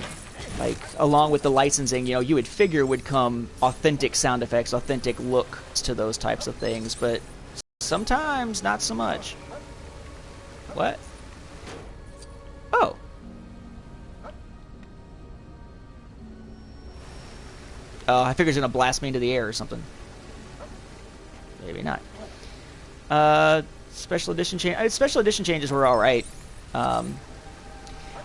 Like, along with the licensing, you know, you would figure would come authentic sound effects, authentic looks to those types of things, but sometimes not so much. What? Oh. Oh, I figured it's gonna blast me into the air or something. Maybe not. Special edition changes were all right.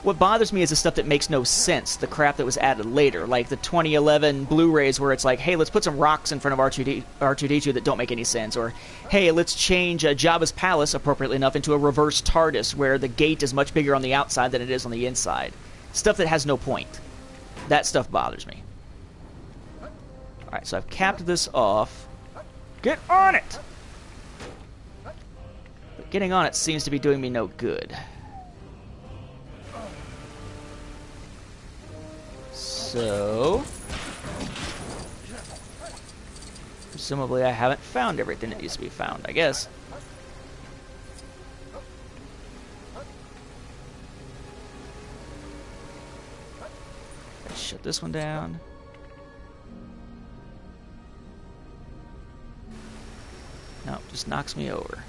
What bothers me is the stuff that makes no sense, the crap that was added later, like the 2011 Blu-rays where it's like, hey, let's put some rocks in front of R2-D2 that don't make any sense, or hey, let's change Jabba's palace, appropriately enough, into a reverse TARDIS where the gate is much bigger on the outside than it is on the inside. Stuff that has no point. That stuff bothers me. Alright, so I've capped this off. Get on it! But getting on it seems to be doing me no good. So, presumably I haven't found everything that needs to be found, I guess. Let's shut this one down. No, just knocks me over.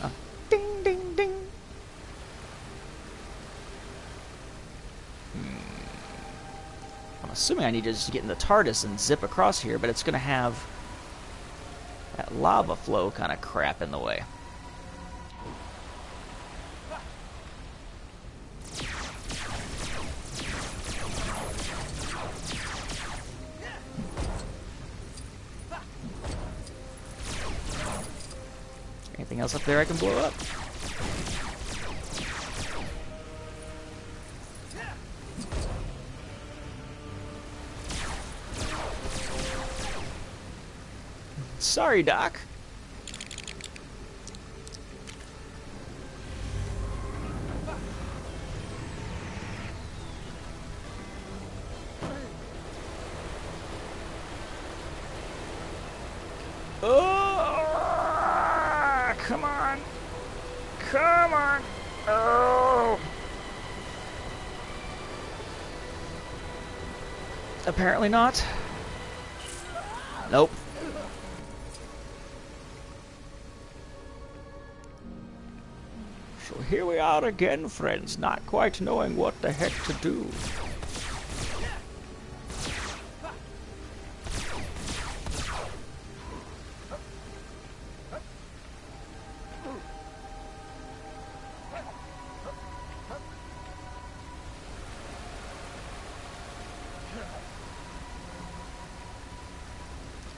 Oh. Ding, ding, ding. I'm assuming I need to just get in the TARDIS and zip across here, but it's going to have that lava flow kind of crap in the way. Anything else up there I can blow up? Sorry, Doc. Oh, come on. Come on. Oh. Apparently not. Nope. So here we are again, friends, not quite knowing what the heck to do.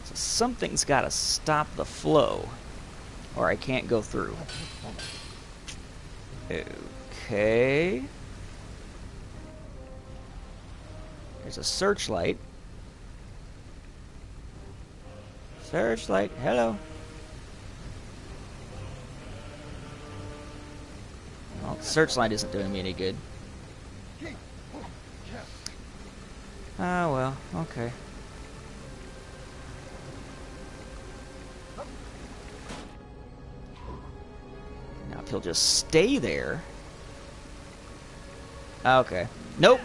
So something's got to stop the flow, or I can't go through. Okay. There's a searchlight. Searchlight, hello. Well, the searchlight isn't doing me any good. Ah, well, okay. If he'll just stay there. Okay. Nope.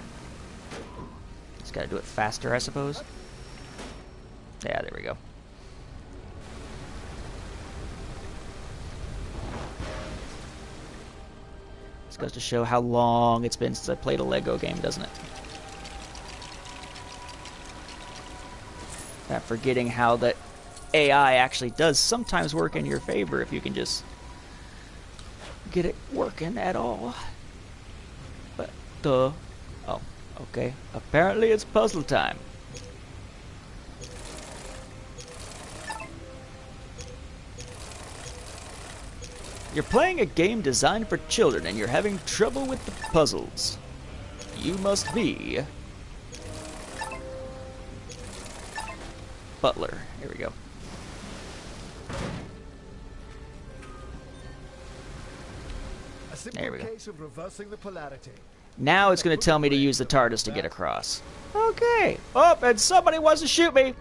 Just gotta do it faster, I suppose. Yeah, there we go. This goes to show how long it's been since I played a Lego game, doesn't it? I'm forgetting how that AI actually does sometimes work in your favor if you can just get it working at all. But oh, okay. Apparently it's puzzle time. You're playing a game designed for children and you're having trouble with the puzzles. You must be Butler. Here we go. There we go. Case of reversing the polarity. Now it's going to tell me to use the TARDIS to get across. Okay. Oh, and somebody wants to shoot me.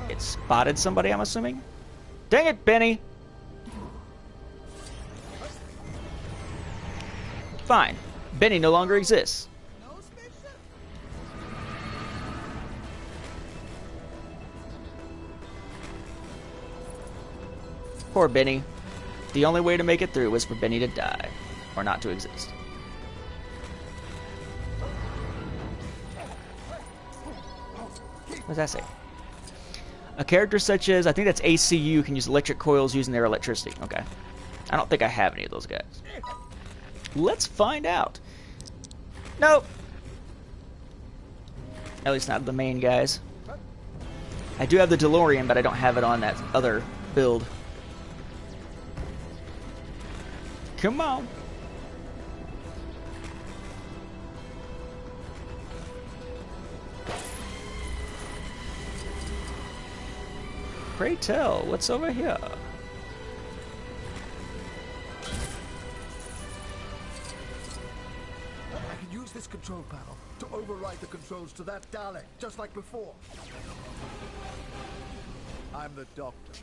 It spotted somebody, I'm assuming? Dang it, Benny! Fine. Benny no longer exists. Poor Benny. The only way to make it through was for Benny to die. Or not to exist. What does that say? A character such as, I think that's ACU, can use electric coils using their electricity. Okay. I don't think I have any of those guys. Let's find out. Nope. At least not the main guys. I do have the DeLorean, but I don't have it on that other build. Come on. Pray tell, what's over here? I can use this control panel to override the controls to that Dalek, just like before. I'm the Doctor.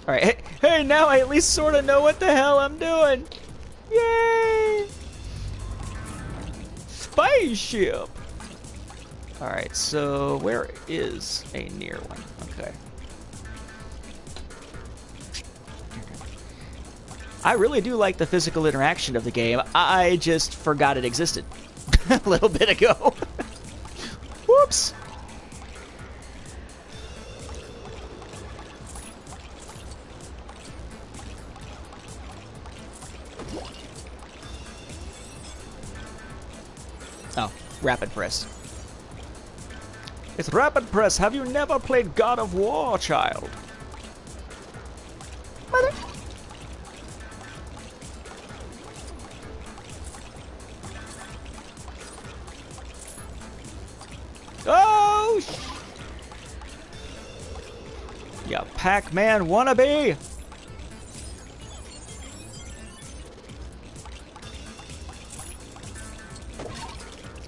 Alright, hey, now I at least sort of know what the hell I'm doing. Yay! Spaceship! Alright, so where is a near one? Okay. I really do like the physical interaction of the game. I just forgot it existed a little bit ago. Whoops! Oh, rapid press. It's rapid press. Have you never played God of War, child? Mother. Oh! Ya Pac-Man wannabe!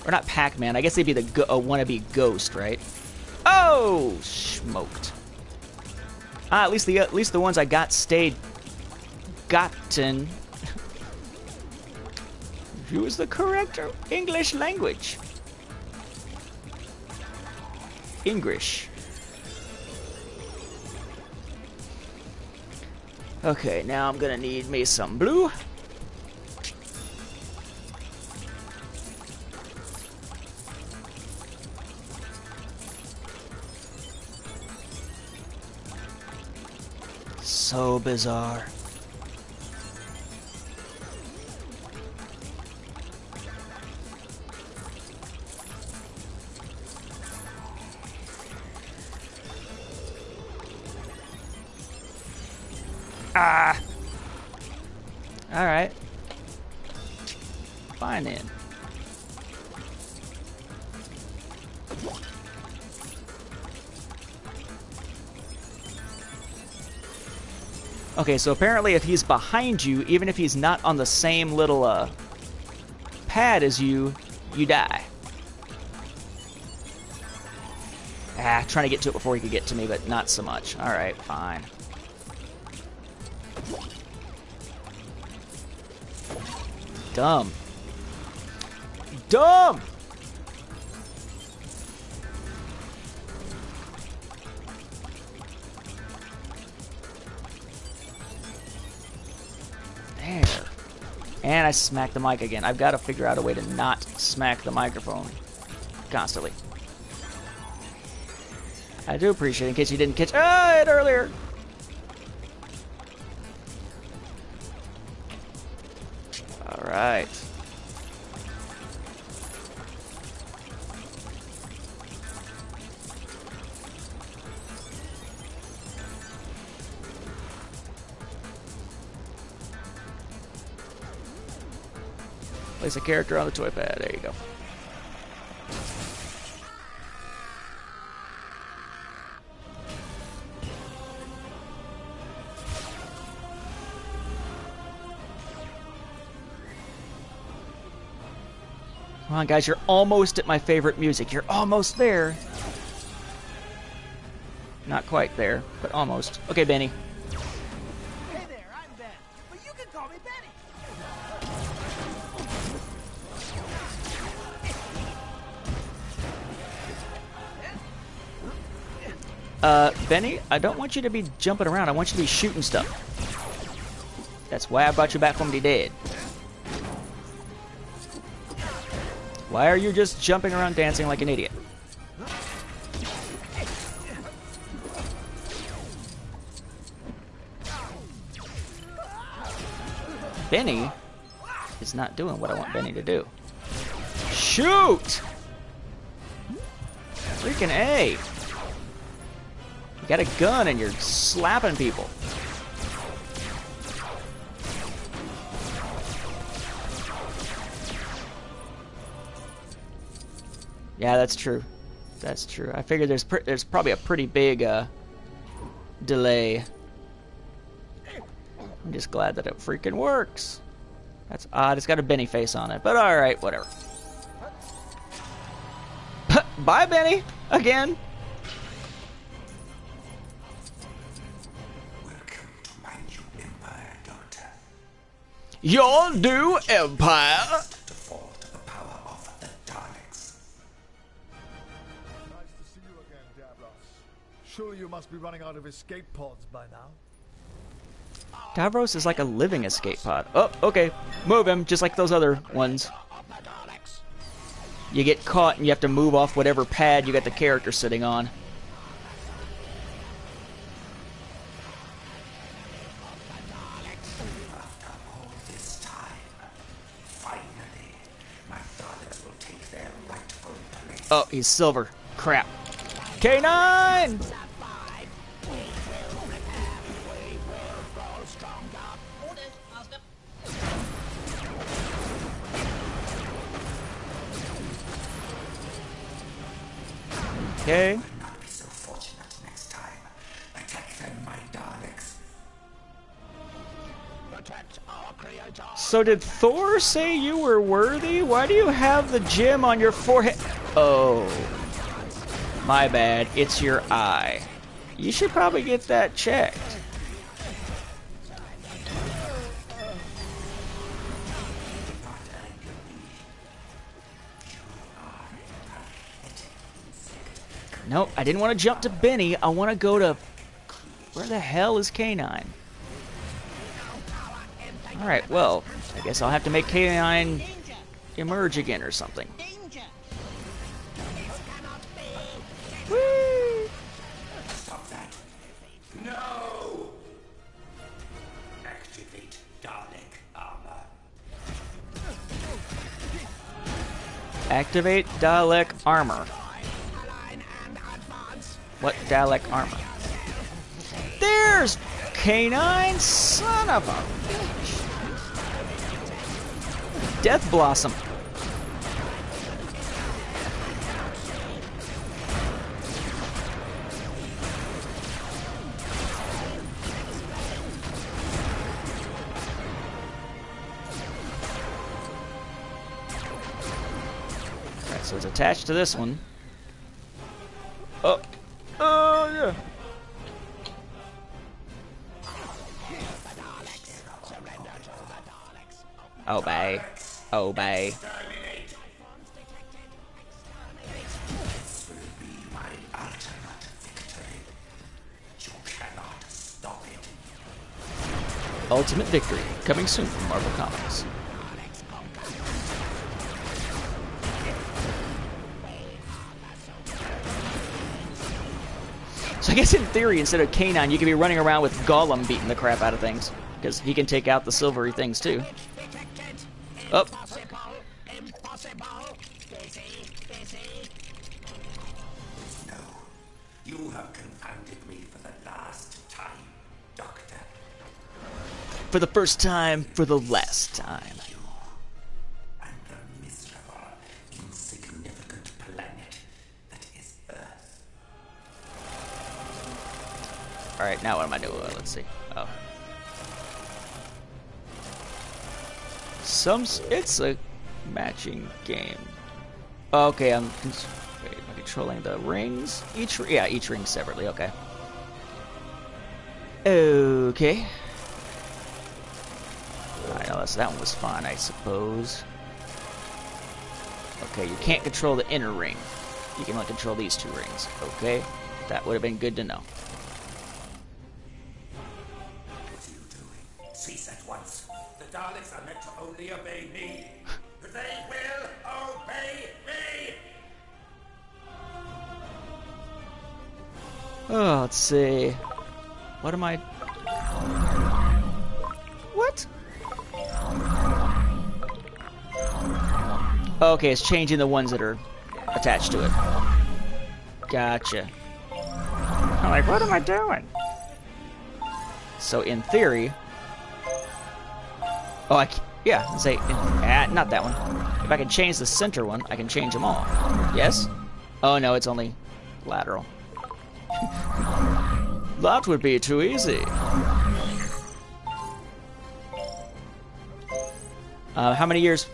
Or not Pac-Man, I guess they'd be the wannabe ghost, right? Oh! Smoked. Ah, at least the ones I got stayed gotten. Use the correct English language. English. Okay, now I'm gonna need me some blue. So bizarre. Ah! Alright. Fine then. Okay, so apparently if he's behind you, even if he's not on the same little pad as you, you die. Ah, trying to get to it before he could get to me, but not so much. Alright, fine. Dumb. Dumb! There. And I smacked the mic again. I've got to figure out a way to not smack the microphone constantly. I do appreciate it, in case you didn't catch it earlier. Alright. Place a character on the toy pad. There you go. Come on, guys, you're almost at my favorite music. You're almost there. Not quite there, but almost. Okay, Benny. Hey there, I'm Ben, but you can call me Benny. Benny, I don't want you to be jumping around. I want you to be shooting stuff. That's why I brought you back from the dead. Why are you just jumping around dancing like an idiot? Benny is not doing what I want Benny to do. Shoot! Freaking A! You got a gun and you're slapping people. Yeah, that's true. That's true. I figured there's probably a pretty big delay. I'm just glad that it freaking works. That's odd. It's got a Benny face on it, but all right, whatever. Bye, Benny. Again. Welcome to my new empire, Doctor. Your new empire. To fall to the power of the Daleks. Nice to see you again, Davros. Surely you must be running out of escape pods by now. Davros is like a living escape pod. Oh, okay. Move him, just like those other ones. You get caught and you have to move off whatever pad you got the character sitting on. After all this time, finally, my Daleks will take their rightful place. Oh, he's silver. Crap. K9! Okay. Will not be so fortunate next time. Attack them, my Daleks. So did Thor say you were worthy? Why do you have the gem on your forehead? Oh. My bad. It's your eye. You should probably get that checked. Nope, I didn't want to jump to Benny. I want to go to... Where the hell is K9? Alright, well, I guess I'll have to make K9 emerge again or something. Whee! Stop that. No! Activate Dalek armor. Activate Dalek armor. What Dalek armor? There's K9, son of a bitch. Death Blossom. Alright, so it's attached to this one. Oh. Oh, yeah. Obey. Obey. This will be my ultimate victory. You cannot stop it. Ultimate Victory, coming soon from Marvel Comics. So I guess in theory, instead of K9, you could be running around with Gollum beating the crap out of things. Because he can take out the silvery things too. Oh. No, you have confounded me for the last time, Doctor. For the first time, for the last time. You and the miserable, insignificant planet that is Earth. Alright, now what am I doing? Let's see. Oh. It's a matching game. Okay, wait, am I controlling the rings? Each ring separately, okay. Okay. Alright, now that one was fun, I suppose. Okay, you can't control the inner ring. You can only control these two rings. Okay. That would have been good to know. What are you doing? Cease at once. The Daleks are meant to only obey me. They will obey me! Oh, let's see. What am I... What? Okay, it's changing the ones that are attached to it. Gotcha. I'm like, what am I doing? So in theory... Oh, yeah, say, not that one. If I can change the center one, I can change them all. Yes? Oh no, it's only lateral. That would be too easy. How many years?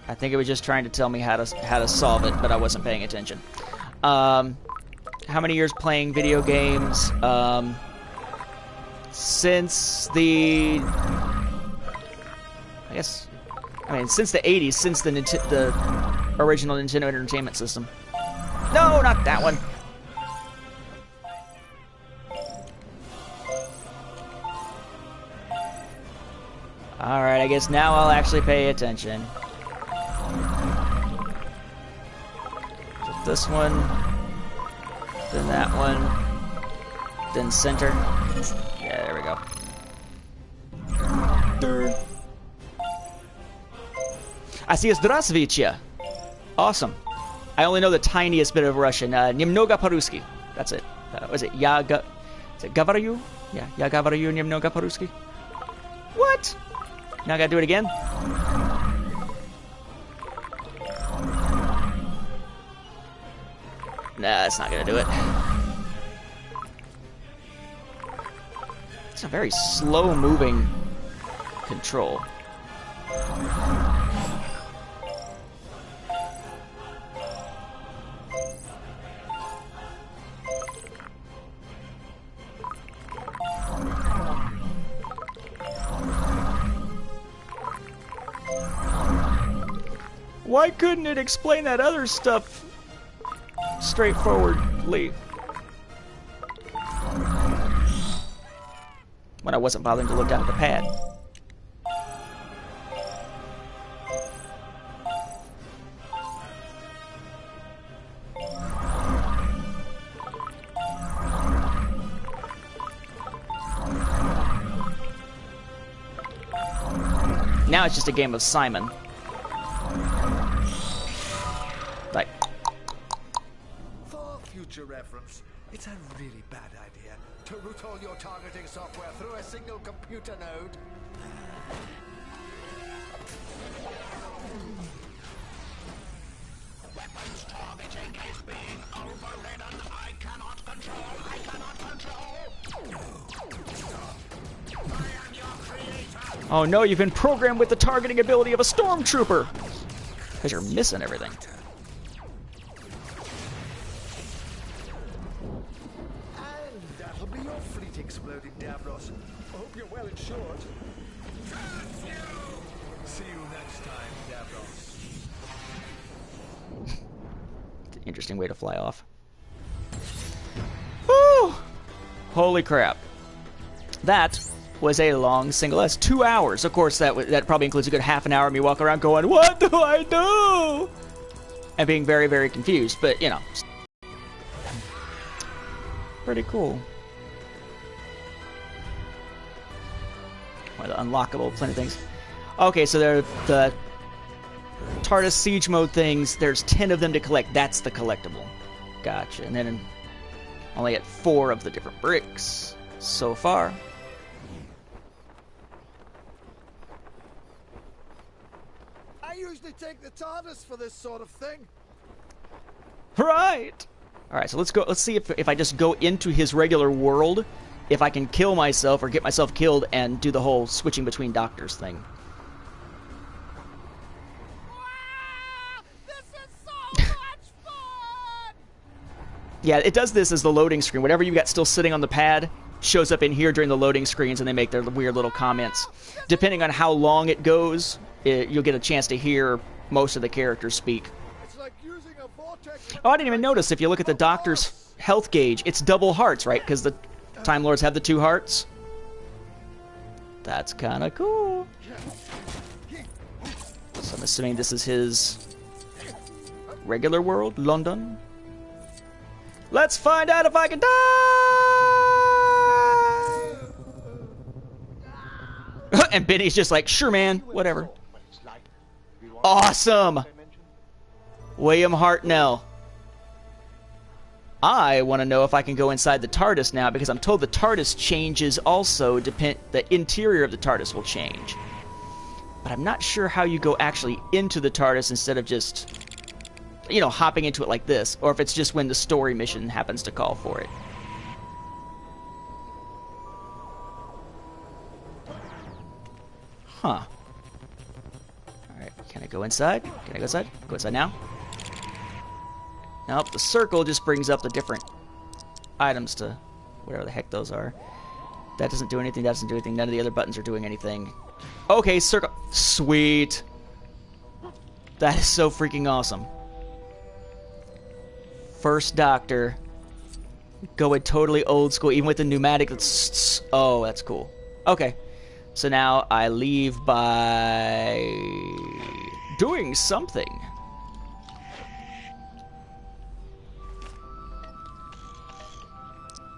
I think it was just trying to tell me how to solve it, but I wasn't paying attention. How many years playing video games? Since the... since the 80s, since the original Nintendo Entertainment System. No, not that one. Alright, I guess now I'll actually pay attention. So this one, then that one, then center. Yeah, there we go. I see Zdravstvuyte. Awesome. I only know the tiniest bit of Russian. Немного по-русски. That's it. Was it is it говорю? Yeah, я говорю немного по-русски. What? Now I gotta do it again? Nah, it's not gonna do it. It's a very slow-moving control. Why couldn't it explain that other stuff straightforwardly? When I wasn't bothering to look down at the pad. Now it's just a game of Simon. Like, For future reference, it's a really bad idea to route all your targeting software through a single computer node. Weapons targeting is being overridden. I cannot control. I am your creator. oh no, you've been programmed with the targeting ability of a stormtrooper! Because you're missing everything. And that'll be your fleet exploding, Davros. I hope you're well insured. See you next time, Davros. Interesting way to fly off. Woo! Holy crap. That was a long single. That's 2 hours. Of course, that probably includes a good half an hour of me walking around going, what do I do? And being very, very confused. But, you know. Pretty cool. Well, the unlockable, plenty of things. Okay, so there are the TARDIS siege mode things. There's 10 of them to collect. That's the collectible. Gotcha. And then only get 4 of the different bricks so far. I usually take the TARDIS for this sort of thing. Right. All right, so let's go. Let's see if I just go into his regular world, if I can kill myself or get myself killed and do the whole switching between doctors thing. This is so much fun! Yeah, it does this as the loading screen. Whatever you got still sitting on the pad shows up in here during the loading screens, and they make their weird little comments. Depending on how long it goes, you'll get a chance to hear most of the characters speak. It's like using a vortex. Oh, I didn't even notice. If you look at the Doctor's health gauge, it's double hearts, right? Because the Time Lords have the 2 hearts. That's kind of cool. So I'm assuming this is his regular world, London. Let's find out if I can die! And Benny's just like, sure, man, whatever. Awesome! William Hartnell. I want to know if I can go inside the TARDIS now, because I'm told the TARDIS changes also. The interior of the TARDIS will change. But I'm not sure how you go actually into the TARDIS instead of just, you know, hopping into it like this, or if it's just when the story mission happens to call for it. Huh. Alright, can I go inside? Can I go inside? Go inside now? Nope, the circle just brings up the different items to whatever the heck those are. That doesn't do anything, that doesn't do anything, none of the other buttons are doing anything. Okay, circle. Sweet. That is so freaking awesome. First Doctor. Going totally old school, even with the pneumatic. Oh, that's cool. Okay. So now I leave by doing something.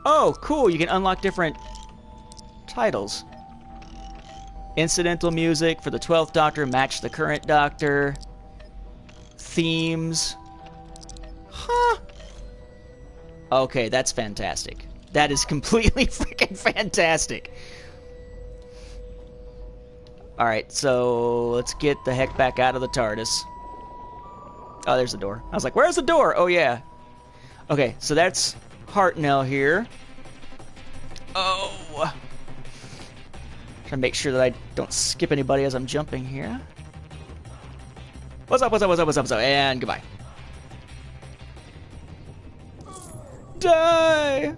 Oh, cool. You can unlock different titles. Incidental music for the 12th Doctor, match the current Doctor. Themes. Huh. Okay, that's fantastic. That is completely freaking fantastic. Alright, so let's get the heck back out of the TARDIS. Oh, there's the door. I was like, where's the door? Oh, yeah. Okay, so that's Hartnell here. Oh. Trying to make sure that I don't skip anybody as I'm jumping here. What's up, what's up, what's up, what's up, what's up? And goodbye. Die!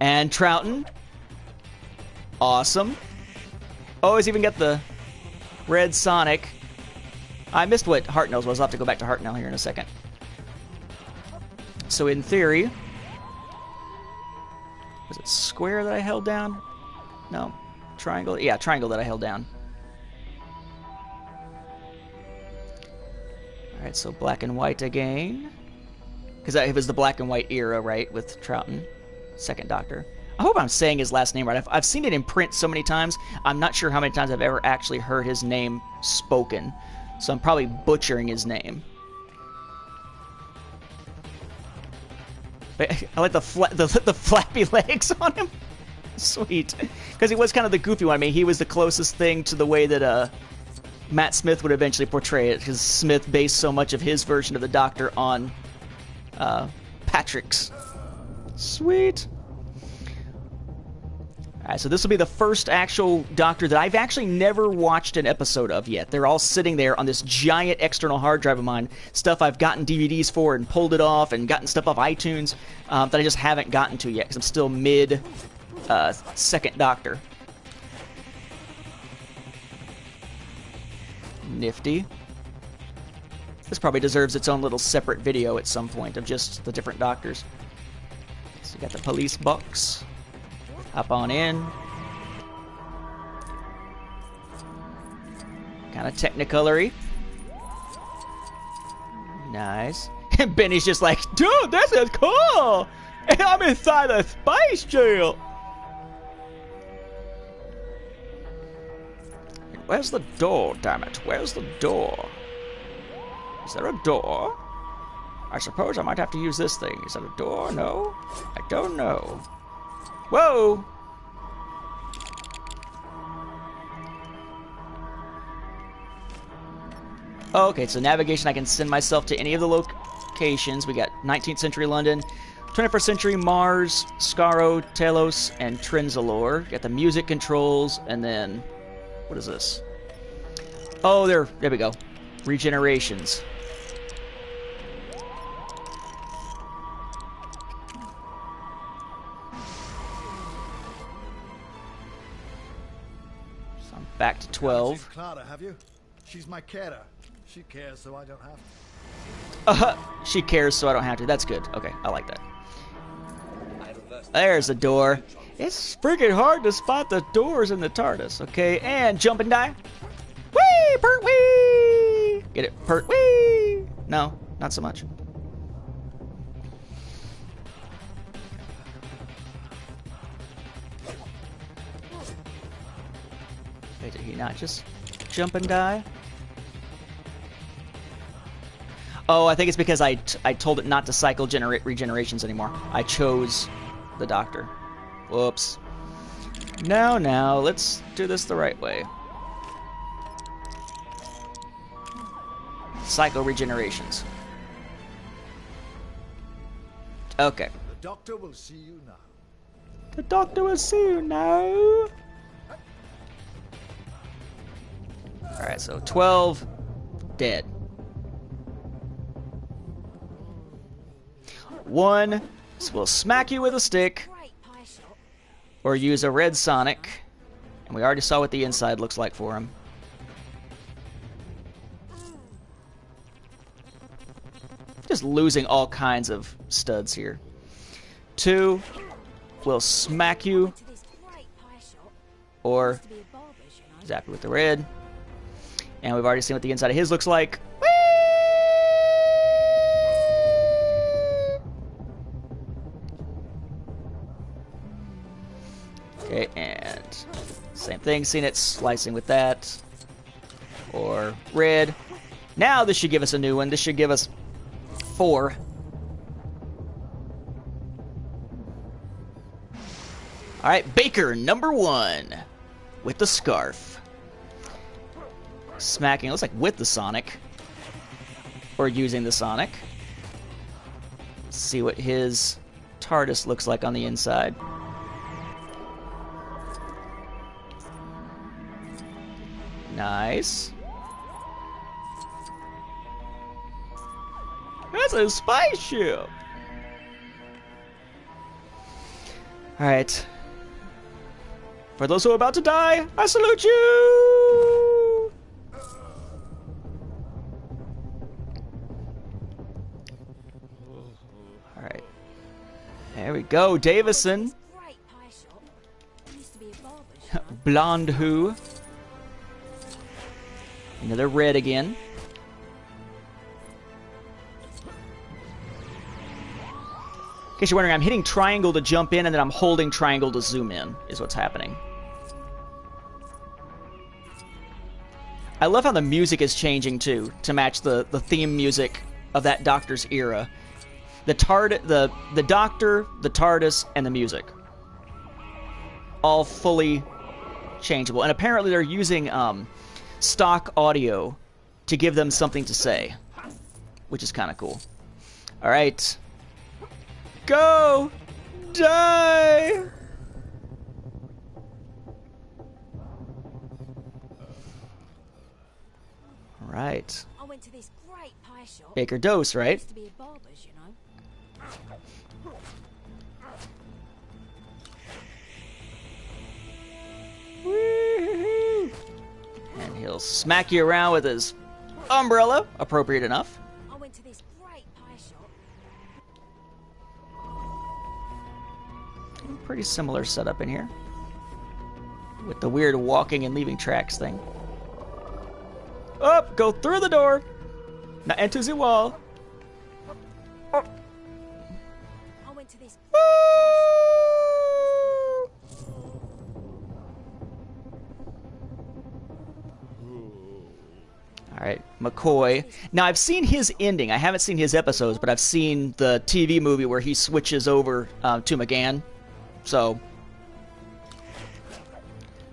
And Troughton. Awesome. Oh, he's even got the red Sonic. I missed what Hartnell was. I'll have to go back to Hartnell here in a second. So in theory... Was it square that I held down? No. Triangle? Yeah, triangle that I held down. Alright, so black and white again. Because it was the black and white era, right, with Troughton. Second Doctor. I hope I'm saying his last name right. I've seen it in print so many times, I'm not sure how many times I've ever actually heard his name spoken. So I'm probably butchering his name. I like the flappy legs on him. Sweet. Because he was kind of the goofy one. I mean, he was the closest thing to the way that Matt Smith would eventually portray it, because Smith based so much of his version of the Doctor on Patrick's. Sweet. Alright, so this will be the first actual Doctor that I've actually never watched an episode of yet. They're all sitting there on this giant external hard drive of mine. Stuff I've gotten DVDs for and pulled it off and gotten stuff off iTunes that I just haven't gotten to yet because I'm still mid second Doctor. Nifty. This probably deserves its own little separate video at some point of just the different Doctors. So you got the police box. Hop on in. Kind of technicolor-y. Nice. And Benny's just like, dude, this is cool! I'm inside a space jail! Where's the door, damn it? Where's the door? Is there a door? I suppose I might have to use this thing. Is that a door? No? I don't know. Whoa! Okay, so navigation, I can send myself to any of the locations. We got 19th century London, 21st century Mars, Skaro, Telos, and Trenzalore. Got the music controls, and then... What is this? Oh, there we go. Regenerations. Back to 12. Clara, have you? She's my carer. She cares, so I don't have to. She cares, so I don't have to. That's good. Okay, I like that. There's the door. It's freaking hard to spot the doors in the TARDIS. Okay, and jump and die. Whee! Pert wee! Get it? Pert wee! No, not so much. Wait, did he not just jump and die? Oh, I think it's because I told it not to cycle regenerations anymore. I chose the doctor. Whoops. Now, let's do this the right way. Cycle regenerations. Okay. The doctor will see you now. The doctor will see you now. Alright, so 12 dead. 1 will smack you with a stick or use a red sonic, and we already saw what the inside looks like for him. Just losing all kinds of studs here. 2 will smack you or zap you with the red, and we've already seen what the inside of his looks like. Okay, and same thing, seen it slicing with that. Or red. Now this should give us a new one. This should give us 4. Alright, Baker, number 1. With the scarf. Smacking, looks like with the sonic. Or using the sonic. Let's see what his TARDIS looks like on the inside. Nice. That's a spaceship. Alright. For those who are about to die, I salute you! Alright. There we go, Davison. Blonde who? Another red again. In case you're wondering, I'm hitting triangle to jump in, and then I'm holding triangle to zoom in, is what's happening. I love how the music is changing, too, to match the theme music of that Doctor's era. The Doctor, the TARDIS, and the music. All fully changeable. And apparently they're using stock audio to give them something to say, which is kind of cool. All right, go die. All right. I went to this great pie shop. Baker Dose, right? Used to be a barber's, you know. Woo-hoo-hoo. And he'll smack you around with his umbrella, appropriate enough. I went to this great pie shop. Pretty similar setup in here. With the weird walking and leaving tracks thing. Up, go through the door. Not into the wall. I went to this. Alright, McCoy. Now, I've seen his ending. I haven't seen his episodes, but I've seen the TV movie where he switches over to McGann. So,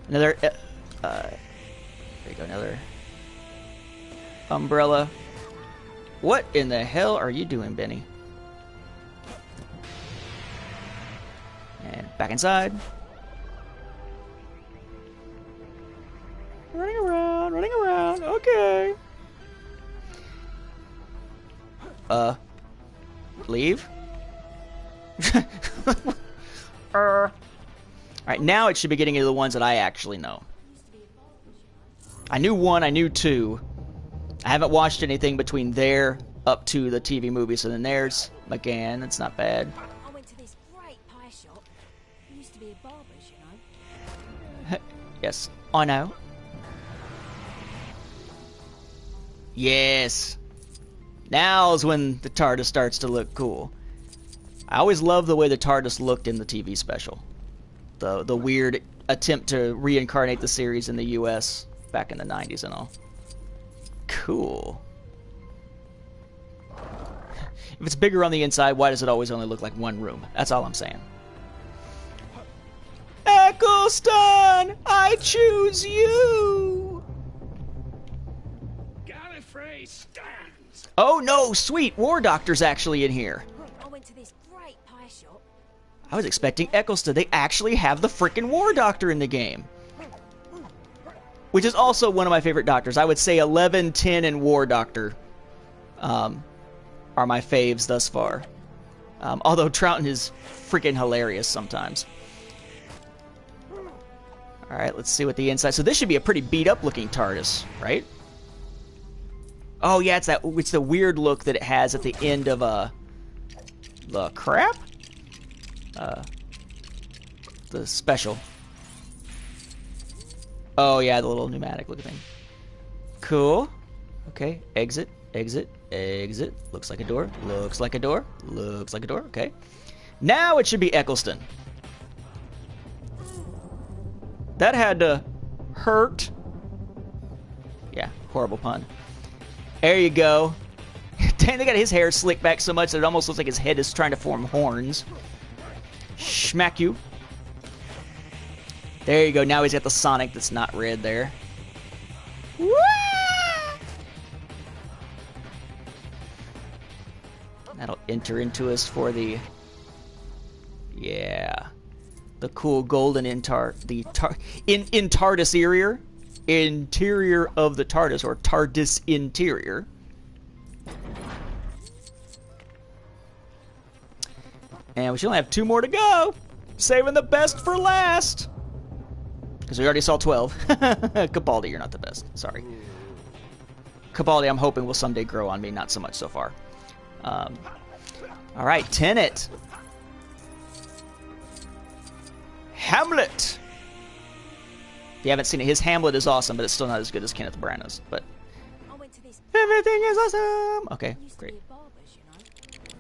another... there you go, another umbrella. What in the hell are you doing, Benny? And back inside. Running around, okay. Leave? Alright, now it should be getting into the ones that I actually know. I knew 1, I knew 2. I haven't watched anything between there up to the TV movies, and then there's McGann. That's not bad. I went to this great pie shop. It used to be a barber's, you know. Yes, I know. Yes. Now's when the TARDIS starts to look cool. I always loved the way the TARDIS looked in the TV special. The weird attempt to reincarnate the series in the US back in the 90s and all. Cool. If it's bigger on the inside, why does it always only look like one room? That's all I'm saying. Eccleston! I choose you! Gallifrey stands! Oh no, sweet! War Doctor's actually in here. I went to this great pie shop. I was expecting Eccleston. They actually have the frickin' War Doctor in the game. Which is also one of my favorite Doctors. I would say 11, 10, and War Doctor are my faves thus far. Although Troughton is freaking hilarious sometimes. Alright, let's see what the inside... So this should be a pretty beat-up looking TARDIS, right? Oh yeah, it's the weird look that it has at the end of the crap? The special. Oh yeah, the little pneumatic looking thing. Cool. Okay, exit, exit, exit. Looks like a door, looks like a door, looks like a door. Okay. Now it should be Eccleston. That had to hurt. Yeah, horrible pun. There you go. Dang, they got his hair slicked back so much that it almost looks like his head is trying to form horns. Schmack you. There you go. Now he's got the Sonic that's not red there. Woo! That'll enter into us for the... Yeah. The cool golden TARDIS interior of the TARDIS, or TARDIS interior. And we should only have 2 more to go. Saving the best for last. Because we already saw 12. Capaldi, you're not the best. Sorry. Capaldi, I'm hoping will someday grow on me. Not so much so far. Alright, Tenet. Hamlet. If you haven't seen it, his Hamlet is awesome, but it's still not as good as Kenneth Branagh's. But everything is awesome. Okay, great.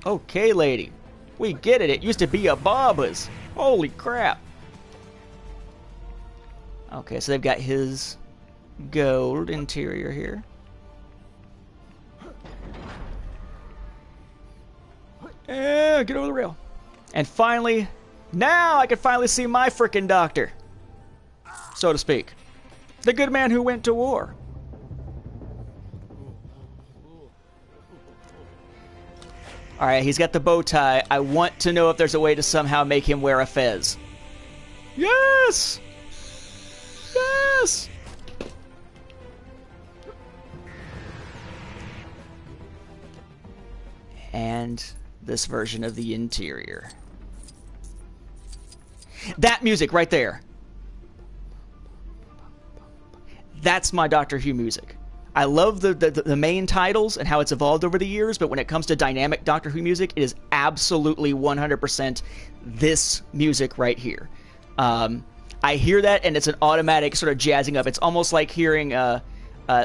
Okay, lady. We get it. It used to be a barber's. Holy crap. Okay, so they've got his gold interior here. Yeah, get over the rail. And finally, now I can finally see my frickin' doctor, so to speak. The good man who went to war. Alright, he's got the bow tie. I want to know if there's a way to somehow make him wear a fez. Yes! Yes! And this version of the interior. That music right there. That's my Doctor Who music. I love the main titles and how it's evolved over the years, but when it comes to dynamic Doctor Who music, it is absolutely 100% this music right here. I hear that, and it's an automatic sort of jazzing up. It's almost like hearing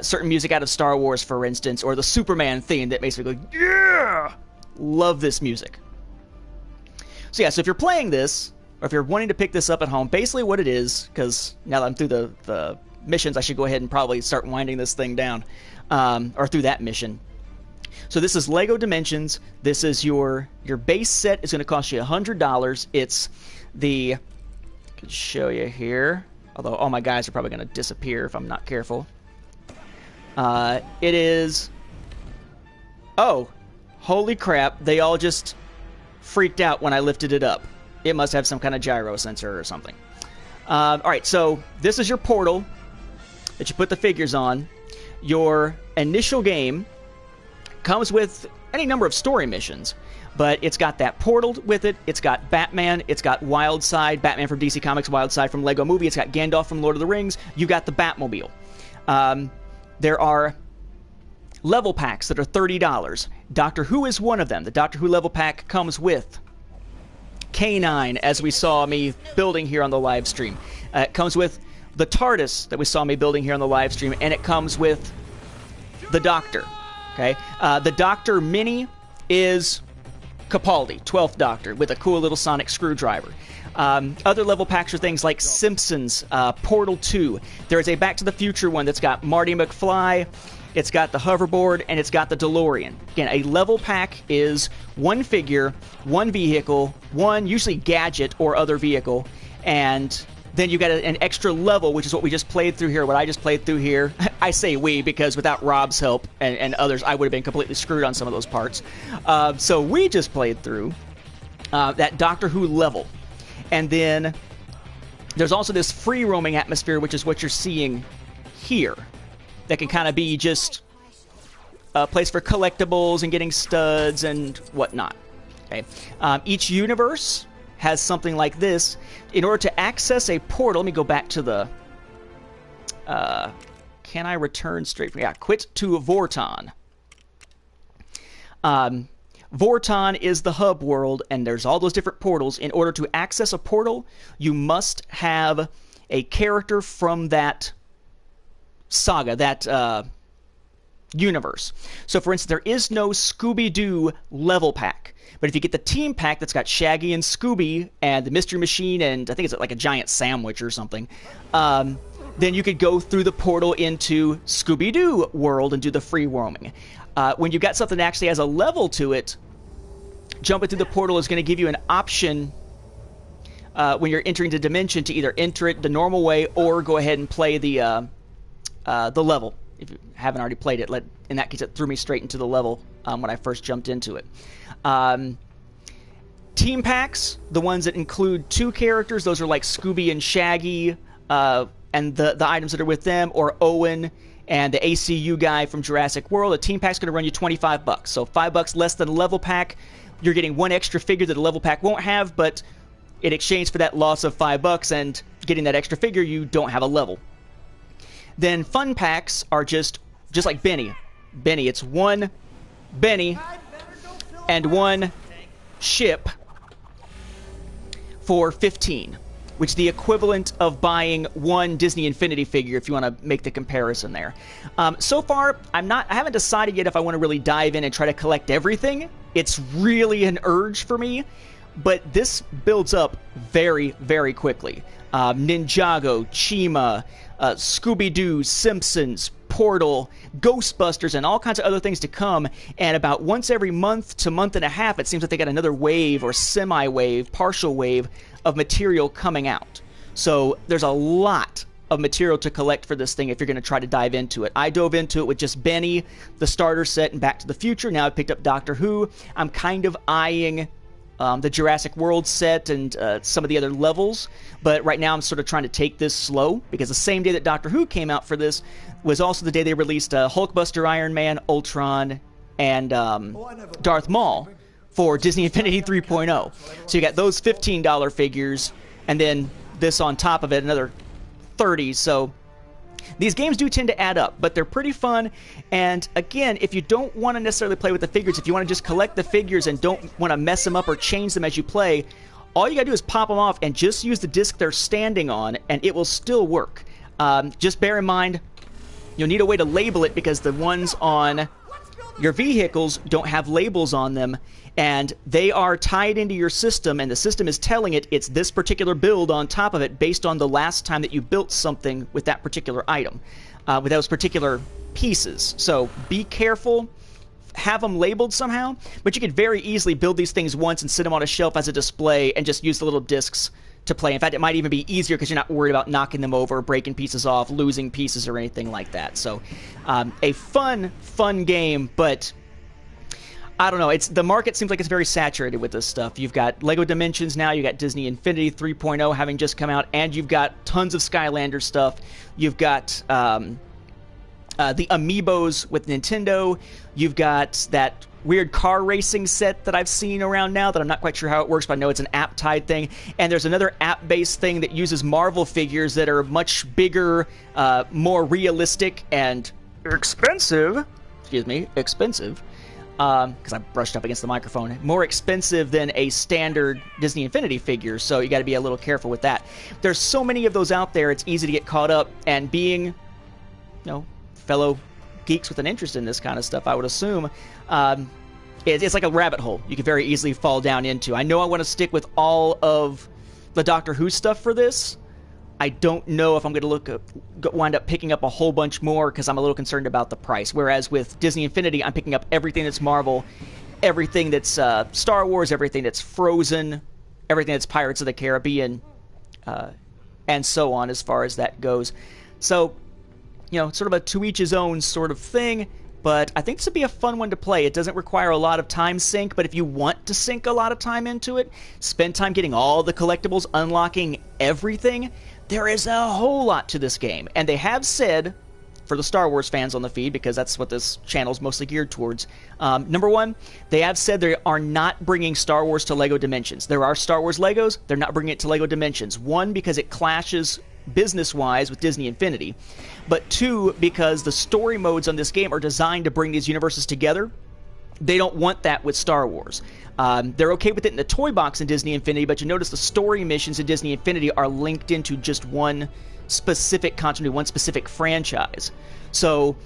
certain music out of Star Wars, for instance, or the Superman theme that makes me go, yeah! Love this music. So yeah, so if you're playing this, or if you're wanting to pick this up at home, basically what it is, because now that I'm through the missions, I should go ahead and probably start winding this thing down, or through that mission. So this is Lego Dimensions. This is your base set is going to cost you $100. It's the... I can show you here, although all my guys are probably going to disappear if I'm not careful. It is... Oh, holy crap, they all just freaked out when I lifted it up. It must have some kind of gyro sensor or something. Alright, so this is your portal that you put the figures on. Your initial game comes with any number of story missions, but it's got that portal with it. It's got Batman. It's got Wildside, Batman from DC Comics, Wildside from Lego Movie. It's got Gandalf from Lord of the Rings. You got the Batmobile. There are level packs that are $30. Doctor Who is one of them. The Doctor Who level pack comes with K9, as we saw me building here on the live stream. It comes with the TARDIS that we saw me building here on the live stream, and it comes with the Doctor. Okay, the Doctor Mini is Capaldi, 12th Doctor, with a cool little sonic screwdriver. Other level packs are things like Simpsons, Portal 2. There is a Back to the Future one that's got Marty McFly, it's got the hoverboard, and it's got the DeLorean. Again, a level pack is one figure, one vehicle, one usually gadget or other vehicle, and then you got an extra level, which is what we just played through here, what I just played through here. I say we, because without Rob's help and others, I would have been completely screwed on some of those parts. So we just played through that Doctor Who level. And then there's also this free roaming atmosphere, which is what you're seeing here. That can kind of be just a place for collectibles and getting studs and whatnot. Okay. Each universe has something like this. In order to access a portal, let me go back to the... can I return straight from... Yeah, quit to Vorton. Vorton is the hub world, and there's all those different portals. In order to access a portal, you must have a character from that saga, that universe. So, for instance, there is no Scooby-Doo level pack. But if you get the team pack that's got Shaggy and Scooby and the Mystery Machine and I think it's like a giant sandwich or something, then you could go through the portal into Scooby-Doo world and do the free roaming. When you've got something that actually has a level to it, jumping through the portal is going to give you an option when you're entering the dimension to either enter it the normal way or go ahead and play the level. If you haven't already played it, in that case, it threw me straight into the level when I first jumped into it. Team packs, the ones that include two characters, those are like Scooby and Shaggy, and the items that are with them, or Owen and the ACU guy from Jurassic World. A team pack's going to run you $25, so $5 less than a level pack. You're getting one extra figure that a level pack won't have, but in exchange for that loss of $5 and getting that extra figure, you don't have a level. Then fun packs are just like Benny. It's one Benny and one ship for $15, which is the equivalent of buying one Disney Infinity figure if you want to make the comparison there. So far, I haven't decided yet if I want to really dive in and try to collect everything. It's really an urge for me, but this builds up very, very quickly. Ninjago, Chima, Scooby-Doo, Simpsons, Portal, Ghostbusters, and all kinds of other things to come. And about once every month to month and a half, it seems like they got another wave or semi-wave, partial wave of material coming out. So there's a lot of material to collect for this thing if you're going to try to dive into it. I dove into it with just Benny, the starter set, and Back to the Future. Now I've picked up Doctor Who. I'm kind of eyeing the Jurassic World set and some of the other levels, but right now I'm sort of trying to take this slow, because the same day that Doctor Who came out for this was also the day they released Hulkbuster, Iron Man, Ultron, and Darth Maul for Disney Infinity 3.0. So you got those $15 figures, and then this on top of it, another $30. So these games do tend to add up, but they're pretty fun. And again, if you don't want to necessarily play with the figures, if you want to just collect the figures and don't want to mess them up or change them as you play, all you got to do is pop them off and just use the disc they're standing on, and it will still work. Just bear in mind, you'll need a way to label it, because the ones on your vehicles don't have labels on them, and they are tied into your system, and the system is telling it it's this particular build on top of it based on the last time that you built something with that particular item, with those particular pieces. So be careful, have them labeled somehow, but you could very easily build these things once and sit them on a shelf as a display and just use the little discs to play. In fact, it might even be easier because you're not worried about knocking them over, breaking pieces off, losing pieces, or anything like that. So a fun game, but I don't know. The market seems like it's very saturated with this stuff. You've got Lego Dimensions now, you got Disney Infinity 3.0 having just come out, and you've got tons of Skylander stuff. You've got the Amiibos with Nintendo. You've got that weird car racing set that I've seen around now that I'm not quite sure how it works, but I know it's an app-tied thing. And there's another app-based thing that uses Marvel figures that are much bigger, more realistic, and expensive. expensive, because I brushed up against the microphone, more expensive than a standard Disney Infinity figure, so you got to be a little careful with that. There's so many of those out there, it's easy to get caught up, and being, fellow geeks with an interest in this kind of stuff, I would assume, it's like a rabbit hole you could very easily fall down into. I know I want to stick with all of the Doctor Who stuff for this. I don't know if I'm going to wind up picking up a whole bunch more because I'm a little concerned about the price. Whereas with Disney Infinity, I'm picking up everything that's Marvel, everything that's Star Wars, everything that's Frozen, everything that's Pirates of the Caribbean, and so on as far as that goes. So, sort of a to each his own sort of thing. But I think this would be a fun one to play. It doesn't require a lot of time sink, but if you want to sink a lot of time into it, spend time getting all the collectibles, unlocking everything, there is a whole lot to this game. And they have said, for the Star Wars fans on the feed, because that's what this channel is mostly geared towards, number one, they have said they are not bringing Star Wars to LEGO Dimensions. There are Star Wars Legos, they're not bringing it to LEGO Dimensions. One, because it clashes business-wise with Disney Infinity, but two, because the story modes on this game are designed to bring these universes together. They don't want that with Star Wars. They're okay with it in the toy box in Disney Infinity, but you notice the story missions in Disney Infinity are linked into just one specific continuity, one specific franchise. So,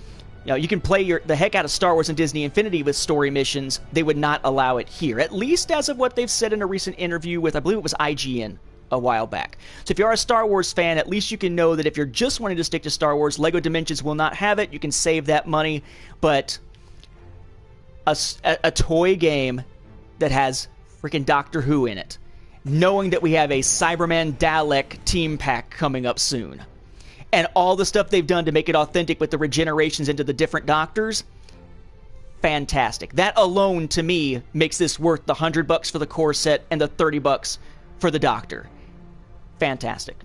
you can play the heck out of Star Wars and Disney Infinity with story missions. They would not allow it here, at least as of what they've said in a recent interview with, I believe it was IGN, a while back. So if you are a Star Wars fan, at least you can know that if you're just wanting to stick to Star Wars, LEGO Dimensions will not have it. You can save that money, but a toy game that has freaking Doctor Who in it, knowing that we have a Cyberman Dalek team pack coming up soon, and all the stuff they've done to make it authentic with the regenerations into the different Doctors, fantastic. That alone, to me, makes this worth the $100 for the core set and the $30 for the Doctor. Fantastic.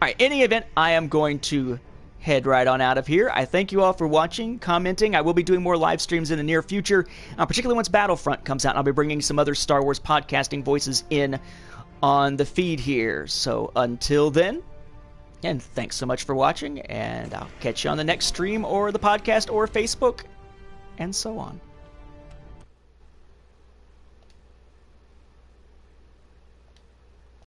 All right, in any event, I am going to head right on out of here. I thank you all for watching, commenting. I will be doing more live streams in the near future, particularly once Battlefront comes out, and I'll be bringing some other Star Wars podcasting voices in on the feed here. So until then, and thanks so much for watching, and I'll catch you on the next stream or the podcast or Facebook, and so on.